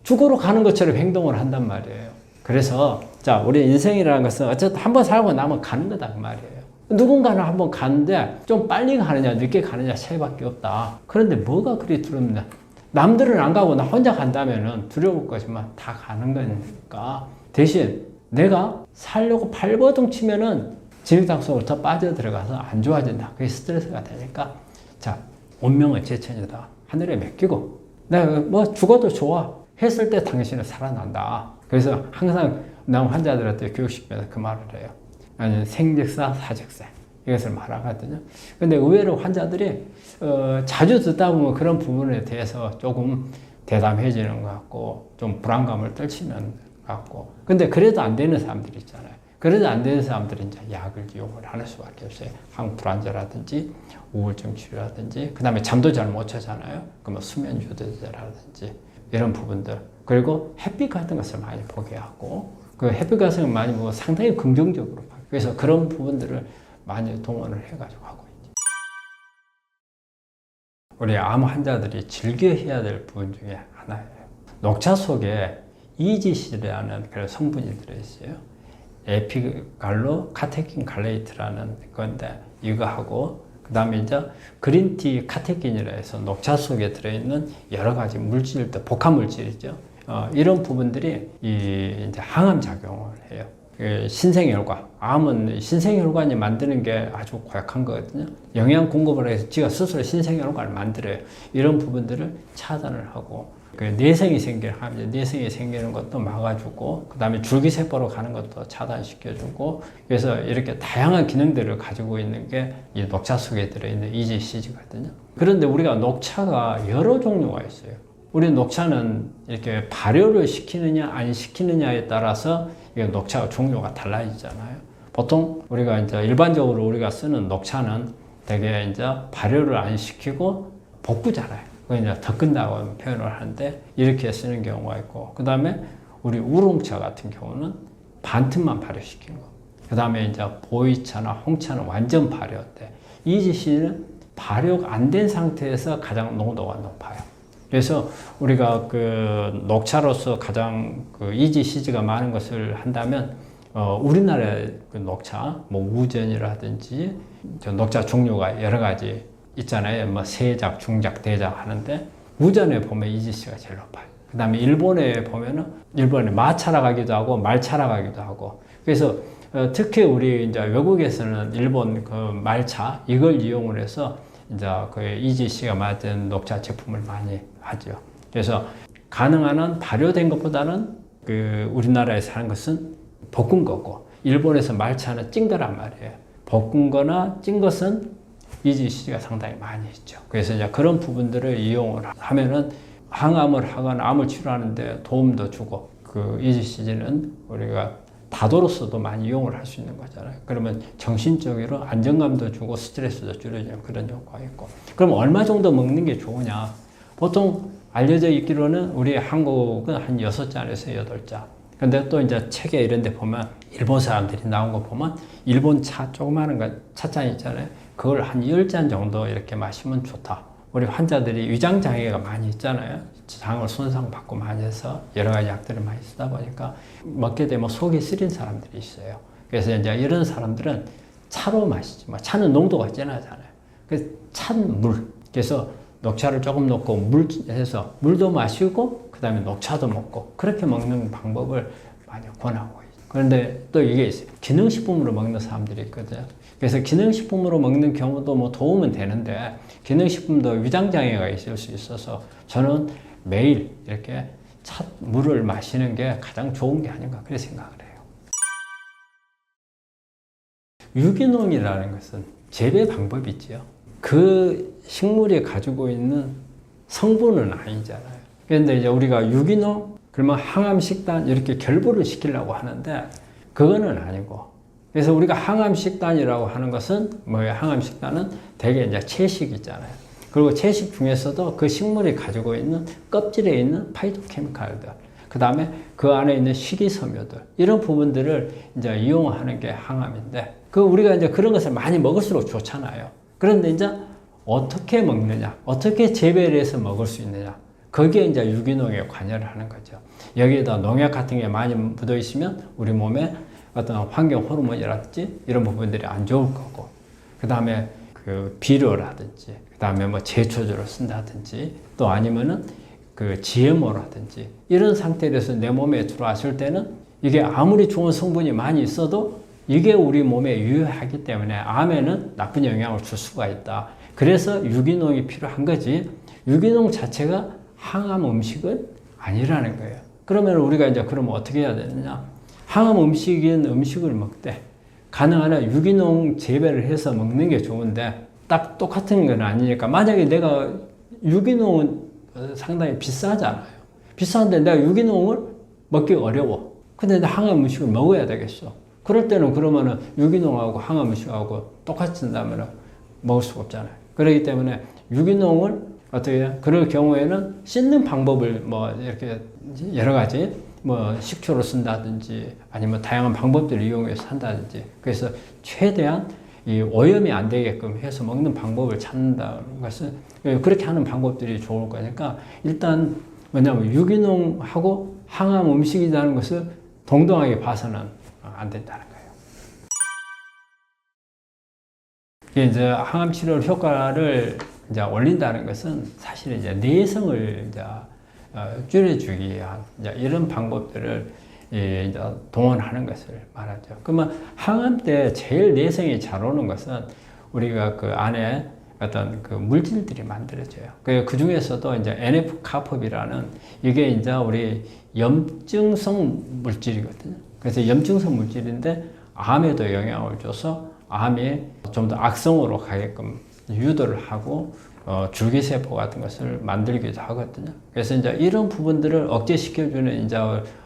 죽으러 가는 것처럼 행동을 한단 말이에요. 그래서 우리 인생이라는 것은 어쨌든 한번 살고 나면 가는 거다 그 말이에요. 누군가는 한번 가는데 좀 빨리 가느냐 늦게 가느냐 차이밖에 없다. 그런데 뭐가 그리 두렵냐. 남들은 안 가고 나 혼자 간다면 두려울 거지만 다 가는 거니까. 대신 내가 살려고 발버둥 치면은 진흙탕 속으로 더 빠져들어가서 안 좋아진다. 그게 스트레스가 되니까 운명은 제천이다. 하늘에 맡기고 내가 뭐 죽어도 좋아 했을 때 당신은 살아난다. 그래서 항상 남 환자들한테 교육시키면서 그 말을 해요. 아니 생즉사 사즉생. 이것을 말하거든요. 근데 의외로 환자들이 자주 듣다 보면 그런 부분에 대해서 조금 대담해지는 것 같고 좀 불안감을 떨치는 것 같고, 근데 그래도 안 되는 사람들이 있잖아요. 그래도 안 되는 사람들은 이제 약을 이용을 하는 수밖에 없어요. 항불안제라든지 우울증 치료라든지, 그 다음에 잠도 잘 못 자잖아요. 그러면 수면 유도제라든지 이런 부분들, 그리고 햇빛 같은 것을 많이 보게 하고, 그 햇빛 같은 걸 많이 보고 상당히 긍정적으로 봐요. 그래서 그런 부분들을 많이 동원을 해가지고 하고 있죠. 우리 암 환자들이 즐겨해야 될 부분 중에 하나예요. 녹차 속에 이지씨라는 그런 성분이 들어있어요. 에피갈로 카테킨 갈레이트라는 건데, 이거하고 그 다음에 이제 그린티 카테킨이라 해서 녹차 속에 들어있는 여러 가지 물질들, 복합 물질이죠. 이런 부분들이 이제 항암 작용을 해요. 신생혈관, 암은 신생혈관이 만드는 게 아주 고약한 거거든요. 영양 공급을 해서 지가 스스로 신생혈관을 만들어요. 이런 부분들을 차단을 하고, 그 내성이 생기는 것도 막아주고, 그 다음에 줄기세포로 가는 것도 차단시켜주고, 그래서 이렇게 다양한 기능들을 가지고 있는 게 이 녹차 속에 들어있는 EGCG거든요. 그런데 우리가 녹차가 여러 종류가 있어요. 우리 녹차는 이렇게 발효를 시키느냐 안 시키느냐에 따라서 이 녹차 종류가 달라지잖아요. 보통 우리가 이제 일반적으로 우리가 쓰는 녹차는 되게 이제 발효를 안 시키고 볶잖아요. 이제 덮은다고 표현을 하는데, 이렇게 쓰는 경우가 있고, 그 다음에 우리 우롱차 같은 경우는 반틈만 발효시키는 거. 그 다음에 이제 보이차나 홍차는 완전 발효인데, 이지씨는 발효가 안 된 상태에서 가장 농도가 높아요. 그래서 우리가 그 녹차로서 가장 그 EGCG가 많은 것을 한다면, 우리나라의 그 녹차, 뭐 우전이라든지 녹차 종류가 여러 가지 있잖아요. 뭐 세작, 중작, 대작 하는데, 우전에 보면 EGC가 제일 높아요. 그 다음에 일본에 보면은, 일본에 마차라고 하기도 하고 말차라고 하기도 하고, 그래서 특히 우리 이제 외국에서는 일본 그 말차 이걸 이용을 해서 이제 그 EGC가 맞은 녹차 제품을 많이 하죠. 그래서 가능한 한 발효된 것보다는 그 우리나라에서 하는 것은 볶은 거고, 일본에서 말차는 찐 거란 말이에요. 볶은 거나 찐 것은 EGC가 상당히 많이 있죠. 그래서 이제 그런 부분들을 이용을 하면은 항암을 하거나 암을 치료하는데 도움도 주고, 그 EGC는 우리가 다도로서도 많이 이용을 할 수 있는 거잖아요. 그러면 정신적으로 안정감도 주고 스트레스도 줄여주는 그런 효과가 있고. 그럼 얼마 정도 먹는 게 좋으냐? 보통 알려져 있기로는 우리 한국은 한 6잔에서 8잔. 근데 또 이제 책에 이런 데 보면 일본 사람들이 나온 거 보면 일본 차 조그마한 거 차잔 있잖아요. 그걸 한 10잔 정도 이렇게 마시면 좋다. 우리 환자들이 위장 장애가 많이 있잖아요. 장을 손상받고 많이 해서 여러 가지 약들을 많이 쓰다 보니까 먹게 되면 속이 쓰린 사람들이 있어요. 그래서 이제 이런 사람들은 차로 마시지. 차는 농도가 진하잖아요. 그래서 찬 물. 그래서 녹차를 조금 넣고 물 해서 물도 마시고 그 다음에 녹차도 먹고 그렇게 먹는 방법을 많이 권하고 있어요. 그런데 또 이게 있어요. 기능식품으로 먹는 사람들이 있거든요. 그래서 기능식품으로 먹는 경우도 뭐 도움은 되는데, 기능식품도 위장장애가 있을 수 있어서 저는 매일 이렇게 물을 마시는 게 가장 좋은 게 아닌가 그렇게 생각을 해요. 유기농이라는 것은 재배 방법이 있죠. 그 식물이 가지고 있는 성분은 아니잖아요. 그런데 이제 우리가 유기농, 그러면 항암식단 이렇게 결부를 시키려고 하는데 그거는 아니고, 그래서 우리가 항암식단이라고 하는 것은 뭐예요? 항암식단은 대개 이제 채식 있잖아요. 그리고 채식 중에서도 그 식물이 가지고 있는 껍질에 있는 파이토케미칼들, 그 다음에 그 안에 있는 식이섬유들, 이런 부분들을 이제 이용하는 게 항암인데, 그 우리가 이제 그런 것을 많이 먹을수록 좋잖아요. 그런데 이제 어떻게 먹느냐, 어떻게 재배를 해서 먹을 수 있느냐, 거기에 이제 유기농에 관여를 하는 거죠. 여기에다 농약 같은 게 많이 묻어 있으면 우리 몸에 어떤 환경 호르몬이라든지 이런 부분들이 안 좋을 거고, 그 다음에 그 비료라든지, 그 다음에 뭐 제초제로 쓴다든지, 또 아니면은 그 GMO라든지 이런 상태에서 내 몸에 들어왔을 때는 이게 아무리 좋은 성분이 많이 있어도 이게 우리 몸에 유해하기 때문에 암에는 나쁜 영향을 줄 수가 있다. 그래서 유기농이 필요한 거지, 유기농 자체가 항암 음식은 아니라는 거예요. 그러면 우리가 이제 그러면 어떻게 해야 되느냐? 항암 음식인 음식을 먹되 가능한 유기농 재배를 해서 먹는 게 좋은데 딱 똑같은 건 아니니까 만약에 내가 유기농은 상당히 비싸잖아요. 비싼데 내가 유기농을 먹기 어려워. 근데 나 항암 음식을 먹어야 되겠어. 그럴 때는 그러면은 유기농하고 항암 음식하고 똑같이 쓴다면 먹을 수가 없잖아요. 그렇기 때문에 유기농을 어떻게 해? 그럴 경우에는 씻는 방법을 뭐 이렇게 여러 가지 뭐 식초로 쓴다든지 아니면 다양한 방법들을 이용해서 한다든지 그래서 최대한 이 오염이 안 되게끔 해서 먹는 방법을 찾는다는 것은 그렇게 하는 방법들이 좋을 거니까 일단 뭐냐면 유기농하고 항암 음식이라는 것을 동등하게 봐서는 안 된다는 거예요. 이게 이제 항암 치료 효과를 이제 올린다는 것은 사실 이제 내성을 이제 줄여주기 위한 이제 이런 방법들을 이제 동원하는 것을 말하죠. 그러면 항암 때 제일 내성이 잘 오는 것은 우리가 그 안에 어떤 그 물질들이 만들어져요. 그 중에서도 이제 NF-카법이라는 이게 이제 우리 염증성 물질이거든요. 그래서 염증성 물질인데 암에도 영향을 줘서 암이 좀 더 악성으로 가게끔 유도를 하고 줄기세포 같은 것을 만들기도 하거든요. 그래서 이제 이런 부분들을 억제시켜주는 이제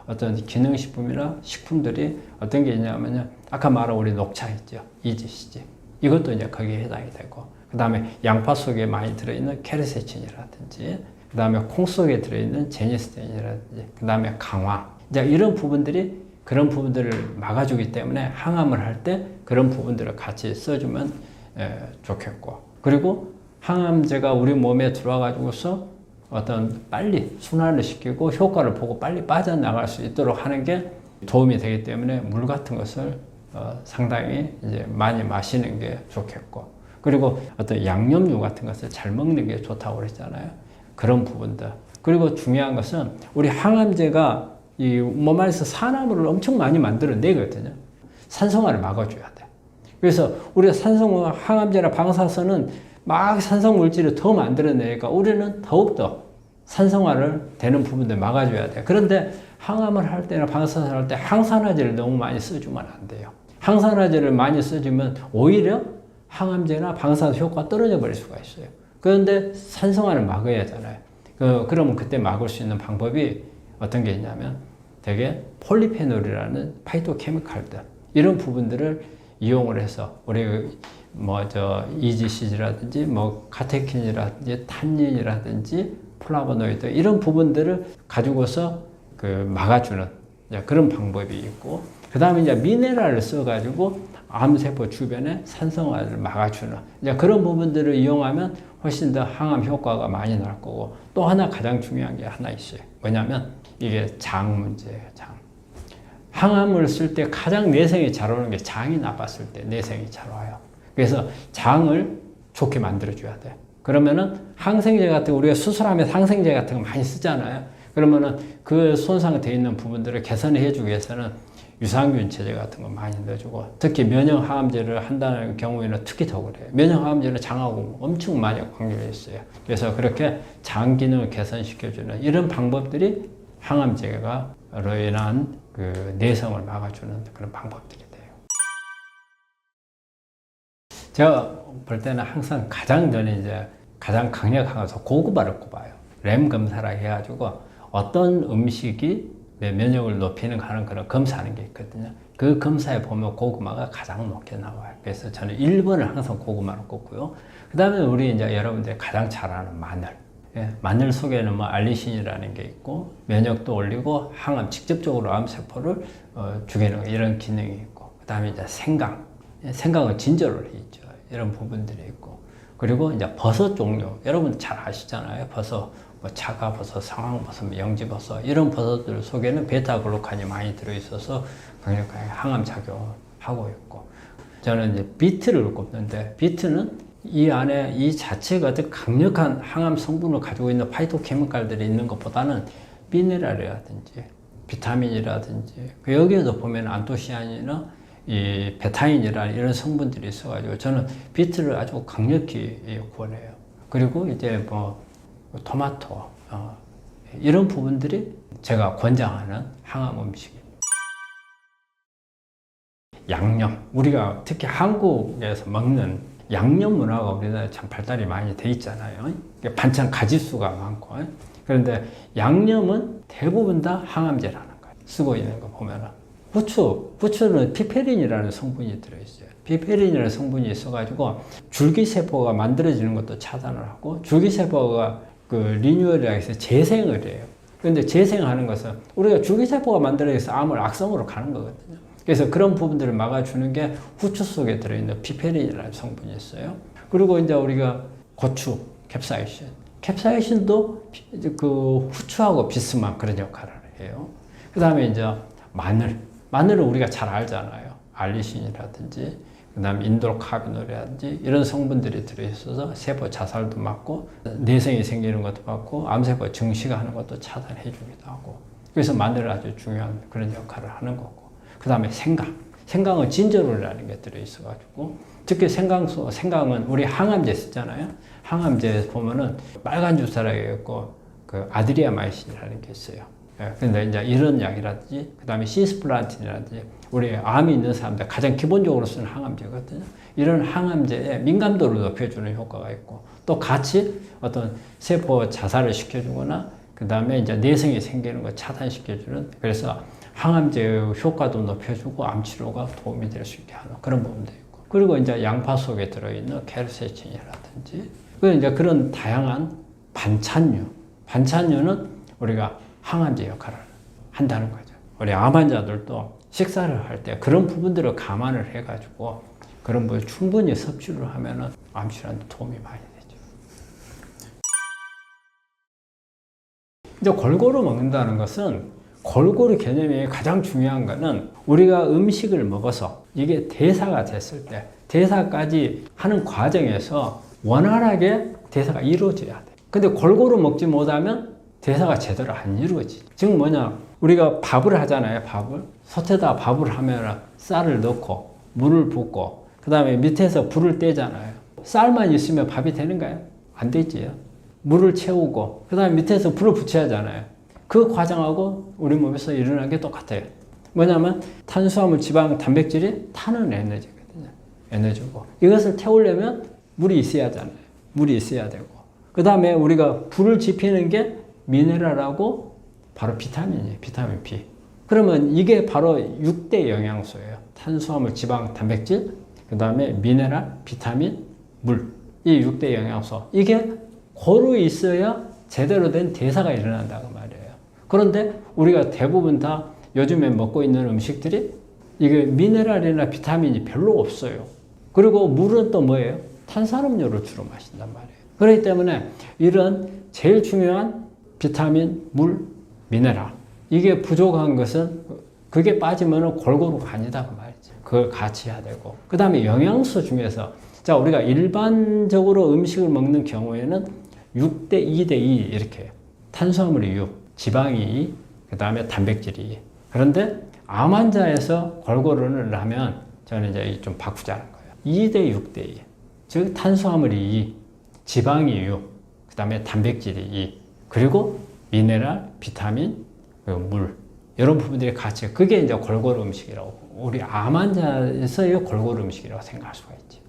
어떤 기능식품이나 식품들이 어떤 게 있냐면요. 아까 말한 우리 녹차 있죠. 이지시지. 이것도 이제 거기에 해당이 되고. 그 다음에 양파 속에 많이 들어있는 케르세친이라든지, 그 다음에 콩 속에 들어있는 제니스틴이라든지, 그 다음에 강황. 이제 이런 부분들이 그런 부분들을 막아주기 때문에 항암을 할 때 그런 부분들을 같이 써주면 좋겠고. 그리고 항암제가 우리 몸에 들어와가지고서 어떤 빨리 순환을 시키고 효과를 보고 빨리 빠져나갈 수 있도록 하는 게 도움이 되기 때문에 물 같은 것을 상당히 이제 많이 마시는 게 좋겠고. 그리고 어떤 양념류 같은 것을 잘 먹는 게 좋다고 그랬잖아요. 그런 부분들. 그리고 중요한 것은 우리 항암제가 이 몸 안에서 산화물을 엄청 많이 만들어내거든요. 산성화를 막아줘야 돼. 그래서 우리가 산성화, 항암제나 방사선은 막 산성 물질을 더 만들어내니까 우리는 더욱더 산성화를 되는 부분들 막아줘야 돼. 그런데 항암을 할 때나 방사선을 할 때 항산화제를 너무 많이 써주면 안 돼요. 항산화제를 많이 써주면 오히려 항암제나 방사선 효과가 떨어져 버릴 수가 있어요. 그런데 산성화를 막아야 하잖아요. 그러면 그때 막을 수 있는 방법이 어떤 게 있냐면 되게 폴리페놀이라는 파이토케미칼들 이런 부분들을 이용을 해서 우리 EGCG라든지 카테킨이라든지 탄닌이라든지 플라보노이드 이런 부분들을 가지고서 막아주는 그런 방법이 있고 그 다음에 이제 미네랄을 써가지고 암세포 주변에 산성화를 막아주는 그런 부분들을 이용하면 훨씬 더 항암 효과가 많이 날 거고 또 하나 가장 중요한 게 하나 있어요. 뭐냐면 이게 장 문제예요. 장. 항암을 쓸 때 가장 내성이 잘 오는 게 장이 나빴을 때 내성이 잘 와요. 그래서 장을 좋게 만들어줘야 돼. 그러면은 항생제 같은 거 우리가 수술하면 항생제 같은 거 많이 쓰잖아요. 그러면은 그 손상되어 있는 부분들을 개선해 주기 위해서는 유산균 체제 같은 거 많이 넣어주고 특히 면역 항암제를 한다는 경우에는 특히 더 그래요. 면역 항암제는 장하고 엄청 많이 관계가 있어요. 그래서 그렇게 장 기능을 개선시켜주는 이런 방법들이 항암제가로 인한 그 내성을 막아주는 그런 방법들이 돼요. 제가 볼 때는 항상 저는 이제 가장 강력한 것은 고구마를 꼽아요. 램 검사라 해가지고 어떤 음식이 내 면역을 높이는 하는 그런 검사하는 게 있거든요. 그 검사에 보면 고구마가 가장 높게 나와요. 그래서 저는 1번을 항상 고구마로 꼽고요. 그 다음에 우리 이제 여러분들이 가장 잘 아는 마늘. 예, 마늘 속에는 알리신이라는 게 있고 면역도 올리고 항암 직접적으로 암세포를 죽이는 이런 기능이 있고 그 다음에 이제 생강. 생강은 진저를 있죠. 이런 부분들이 있고 그리고 이제 버섯 종류. 여러분 잘 아시잖아요. 버섯. 차가버섯, 상황버섯, 영지버섯 이런 버섯들 속에는 베타글루칸이 많이 들어있어서 강력하게 항암 작용하고 있고 저는 이제 비트를 꼽는데 비트는 이 안에 이 자체가 아주 강력한 항암 성분을 가지고 있는 파이토케미칼들이 있는 것보다는 미네랄이라든지 비타민이라든지 여기에서 보면 안토시아닌이나 이 베타인이라는 이런 성분들이 있어가지고 저는 비트를 아주 강력히 권해요. 그리고 이제 토마토 이런 부분들이 제가 권장하는 항암 음식입니다. 양념. 우리가 특히 한국에서 먹는 양념 문화가 우리나라에 참 발달이 많이 돼 있잖아요. 반찬 가짓수가 많고. 그런데 양념은 대부분 다 항암제라는 거예요. 쓰고 있는 거 보면은. 후추는 피페린이라는 성분이 들어있어요. 피페린이라는 성분이 있어가지고 줄기세포가 만들어지는 것도 차단을 하고, 줄기세포가 그 리뉴얼이라고 해서 재생을 해요. 그런데 재생하는 것은 우리가 줄기세포가 만들어져서 암을 악성으로 가는 거거든요. 그래서 그런 부분들을 막아주는 게 후추 속에 들어있는 피페린이라는 성분이 있어요. 그리고 이제 우리가 고추, 캡사이신도 그 후추하고 비스만 그런 역할을 해요. 그 다음에 이제 마늘은 우리가 잘 알잖아요. 알리신이라든지, 그 다음에 인돌카비놀이라든지 이런 성분들이 들어있어서 세포 자살도 막고, 내성이 생기는 것도 막고, 암세포 증식하는 것도 차단해 주기도 하고. 그래서 마늘은 아주 중요한 그런 역할을 하는 거고. 그 다음에 생강은 진저롤이라는 게 들어있어가지고, 특히 생강은 우리 항암제 쓰잖아요. 항암제에 보면은 빨간 주사라고 있고, 그 아드리아마이신이라는 게 있어요. 근데 이제 이런 약이라든지, 그 다음에 시스플란틴이라든지, 우리 암이 있는 사람들 가장 기본적으로 쓰는 항암제거든요. 이런 항암제에 민감도를 높여주는 효과가 있고, 또 같이 어떤 세포 자살을 시켜주거나, 그 다음에 이제 내성이 생기는 거 차단시켜주는, 그래서 항암제 효과도 높여주고 암 치료가 도움이 될 수 있게 하는 그런 부분도 있고. 그리고 이제 양파 속에 들어있는 케르세친이라든지, 이제 그런 다양한 반찬류는 우리가 항암제 역할을 한다는 거죠. 우리 암 환자들도 식사를 할 때 그런 부분들을 감안을 해가지고 그런 걸 충분히 섭취를 하면은 암 치료에 도움이 많이 되죠. 이제 골고루 먹는다는 것은, 골고루 개념이 가장 중요한 거는 우리가 음식을 먹어서 이게 대사가 됐을 때, 대사까지 하는 과정에서 원활하게 대사가 이루어져야 돼. 근데 골고루 먹지 못하면 대사가 제대로 안 이루어지죠. 즉 뭐냐, 우리가 밥을 하잖아요. 솥에다 밥을 하면 쌀을 넣고 물을 붓고 그 다음에 밑에서 불을 떼잖아요. 쌀만 있으면 밥이 되는가요? 안 되지요. 물을 채우고 그 다음에 밑에서 불을 붙여야 하잖아요. 그 과정하고 우리 몸에서 일어나는 게 똑같아요. 뭐냐면 탄수화물, 지방, 단백질이 타는 에너지거든요. 에너지고 이것을 태우려면 물이 있어야 하잖아요. 물이 있어야 되고 그 다음에 우리가 불을 지피는 게 미네랄하고 바로 비타민이에요. 비타민 B. 그러면 이게 바로 6대 영양소예요. 탄수화물, 지방, 단백질, 그 다음에 미네랄, 비타민, 물. 이 6대 영양소. 이게 고루 있어야 제대로 된 대사가 일어난다고 말이에요. 그런데 우리가 대부분 다 요즘에 먹고 있는 음식들이 이게 미네랄이나 비타민이 별로 없어요. 그리고 물은 또 뭐예요? 탄산음료를 주로 마신단 말이에요. 그렇기 때문에 이런 제일 중요한 비타민, 물, 미네랄 이게 부족한 것은 그게 빠지면 골고루가 아니다 그 말이지. 그걸 같이 해야 되고 그 다음에 영양소 중에서 자 우리가 일반적으로 음식을 먹는 경우에는 6대 2대 2 이렇게 탄수화물이 6, 지방이 2, 그 다음에 단백질이 2. 그런데 암 환자에서 골고루를 하면 저는 이제 좀 바꾸자는 거예요. 2대 6대 2. 즉 탄수화물이 2, 지방이 6, 그 다음에 단백질이 2, 그리고 미네랄, 비타민, 그리고 물 이런 부분들이 같이 그게 이제 골고루 음식이라고 우리 암 환자에서의 골고루 음식이라고 생각할 수가 있지.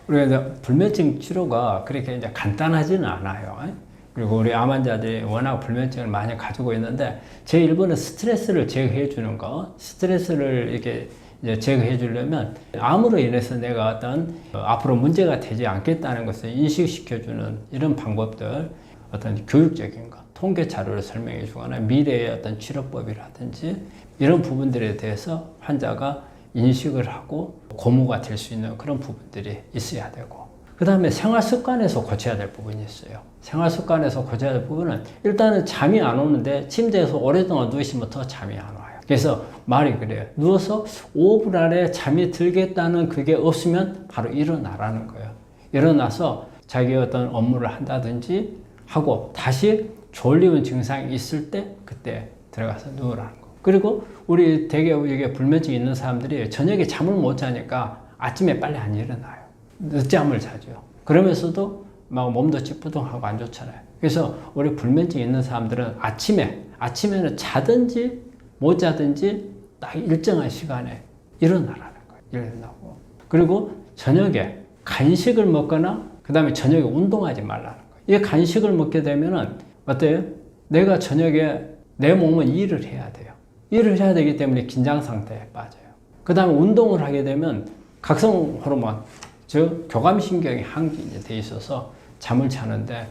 우리가 이제 불면증 치료가 그렇게 이제 간단하지는 않아요. 그리고 우리 암 환자들이 워낙 불면증을 많이 가지고 있는데 제 1번은 스트레스를 제거해 주는 거, 스트레스를 이렇게 이제 제거해 주려면 암으로 인해서 내가 어떤 앞으로 문제가 되지 않겠다는 것을 인식시켜 주는 이런 방법들, 어떤 교육적인 거, 통계 자료를 설명해 주거나 미래의 어떤 치료법이라든지 이런 부분들에 대해서 환자가 인식을 하고 고무가 될 수 있는 그런 부분들이 있어야 되고 그 다음에 생활 습관에서 고쳐야 될 부분이 있어요. 생활 습관에서 고쳐야 될 부분은 일단은 잠이 안 오는데 침대에서 오랫동안 누우시면 더 잠이 안 와요. 그래서 말이 그래요. 누워서 5분 안에 잠이 들겠다는 그게 없으면 바로 일어나라는 거예요. 일어나서 자기 어떤 업무를 한다든지 하고 다시 졸리운 증상이 있을 때 그때 들어가서 누우라는 거. 그리고 우리 되게 이게 불면증이 있는 사람들이 저녁에 잠을 못 자니까 아침에 빨리 안 일어나요. 늦잠을 자죠. 그러면서도 막 몸도 찌뿌둥하고 안 좋잖아요. 그래서 우리 불면증 있는 사람들은 아침에는 자든지 못 자든지 딱 일정한 시간에 일어나라는 거예요. 일어나고. 그리고 저녁에 간식을 먹거나 그 다음에 저녁에 운동하지 말라는 거예요. 이 간식을 먹게 되면은 어때요? 내가 저녁에 내 몸은 일을 해야 돼요. 일을 해야 되기 때문에 긴장 상태에 빠져요. 그 다음에 운동을 하게 되면 각성 호르몬, 즉 교감신경이 항진이 돼 있어서 잠을 자는데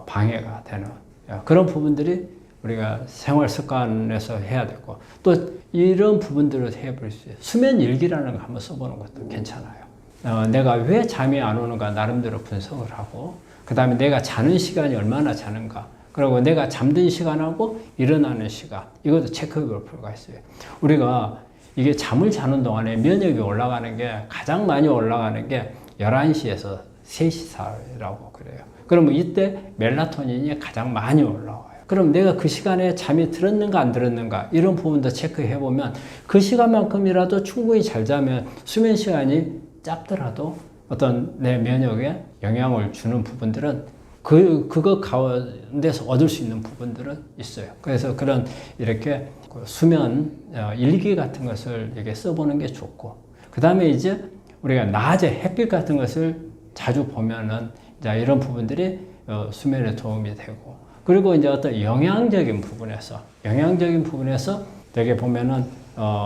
방해가 되는 그런 부분들이 우리가 생활 습관에서 해야 되고, 또 이런 부분들을 해볼 수 있어요. 수면 일기라는 거 한번 써보는 것도 괜찮아요. 내가 왜 잠이 안 오는가 나름대로 분석을 하고, 그 다음에 내가 자는 시간이 얼마나 자는가, 그리고 내가 잠든 시간하고 일어나는 시간, 이것도 체크해 볼 필요가 있어요. 우리가 이게 잠을 자는 동안에 면역이 올라가는 게 가장 많이 올라가는 게 11시에서 3시 사이라고 그래요. 그러면 이때 멜라토닌이 가장 많이 올라와요. 그럼 내가 그 시간에 잠이 들었는가 안 들었는가 이런 부분도 체크해 보면 그 시간만큼이라도 충분히 잘 자면 수면 시간이 짧더라도 어떤 내 면역에 영향을 주는 부분들은 그거 가운데서 얻을 수 있는 부분들은 있어요. 그래서 그런 이렇게 수면 일기 같은 것을 이렇게 써보는 게 좋고, 그 다음에 이제 우리가 낮에 햇빛 같은 것을 자주 보면은 이제 이런 부분들이 수면에 도움이 되고, 그리고 이제 어떤 영양적인 부분에서 되게 보면은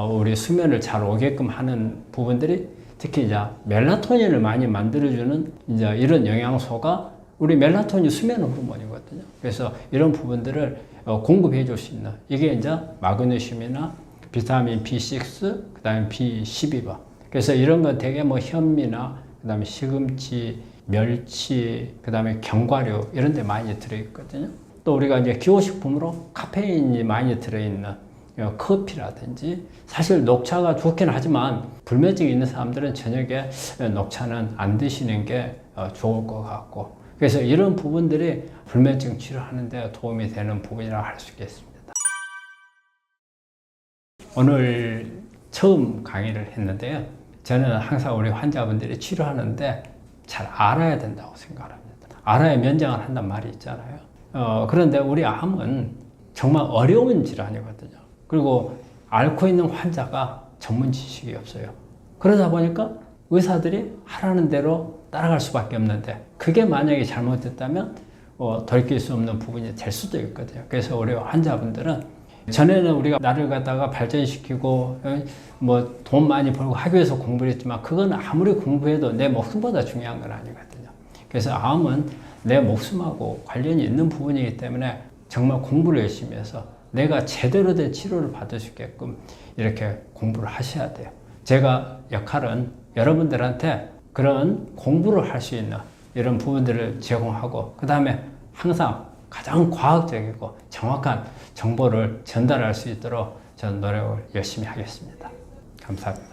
우리 수면을 잘 오게끔 하는 부분들이 특히 이제 멜라토닌을 많이 만들어주는 이제 이런 영양소가 우리 멜라토닌 수면 호르몬이거든요. 그래서 이런 부분들을 공급해 줄 수 있는 이게 이제 마그네슘이나 비타민 B6, 그 다음에 B12번. 그래서 이런 건 되게 뭐 현미나 그 다음에 시금치, 멸치, 그 다음에 견과류 이런 데 많이 들어있거든요. 또 우리가 이제 기호식품으로 카페인이 많이 들어있는 커피라든지, 사실 녹차가 좋긴 하지만 불면증이 있는 사람들은 저녁에 녹차는 안 드시는 게 좋을 것 같고, 그래서 이런 부분들이 불면증 치료하는 데 도움이 되는 부분이라고 할 수 있겠습니다. 오늘 처음 강의를 했는데요. 저는 항상 우리 환자분들이 치료하는데 잘 알아야 된다고 생각합니다. 알아야 면장을 한단 말이 있잖아요. 그런데 우리 암은 정말 어려운 질환이거든요. 그리고 앓고 있는 환자가 전문 지식이 없어요. 그러다 보니까 의사들이 하라는 대로 따라갈 수밖에 없는데, 그게 만약에 잘못됐다면 돌이킬 수 없는 부분이 될 수도 있거든요. 그래서 우리 환자분들은 전에는 우리가 나를 갖다가 발전시키고 뭐 돈 많이 벌고 하기 위해서 공부를 했지만, 그건 아무리 공부해도 내 목숨보다 중요한 건 아니거든요. 그래서 암은 내 목숨하고 관련이 있는 부분이기 때문에 정말 공부를 열심히 해서 내가 제대로 된 치료를 받을 수 있게끔 이렇게 공부를 하셔야 돼요. 제가 역할은 여러분들한테 그런 공부를 할 수 있는 이런 부분들을 제공하고, 그 다음에 항상 가장 과학적이고 정확한 정보를 전달할 수 있도록 저는 노력을 열심히 하겠습니다. 감사합니다.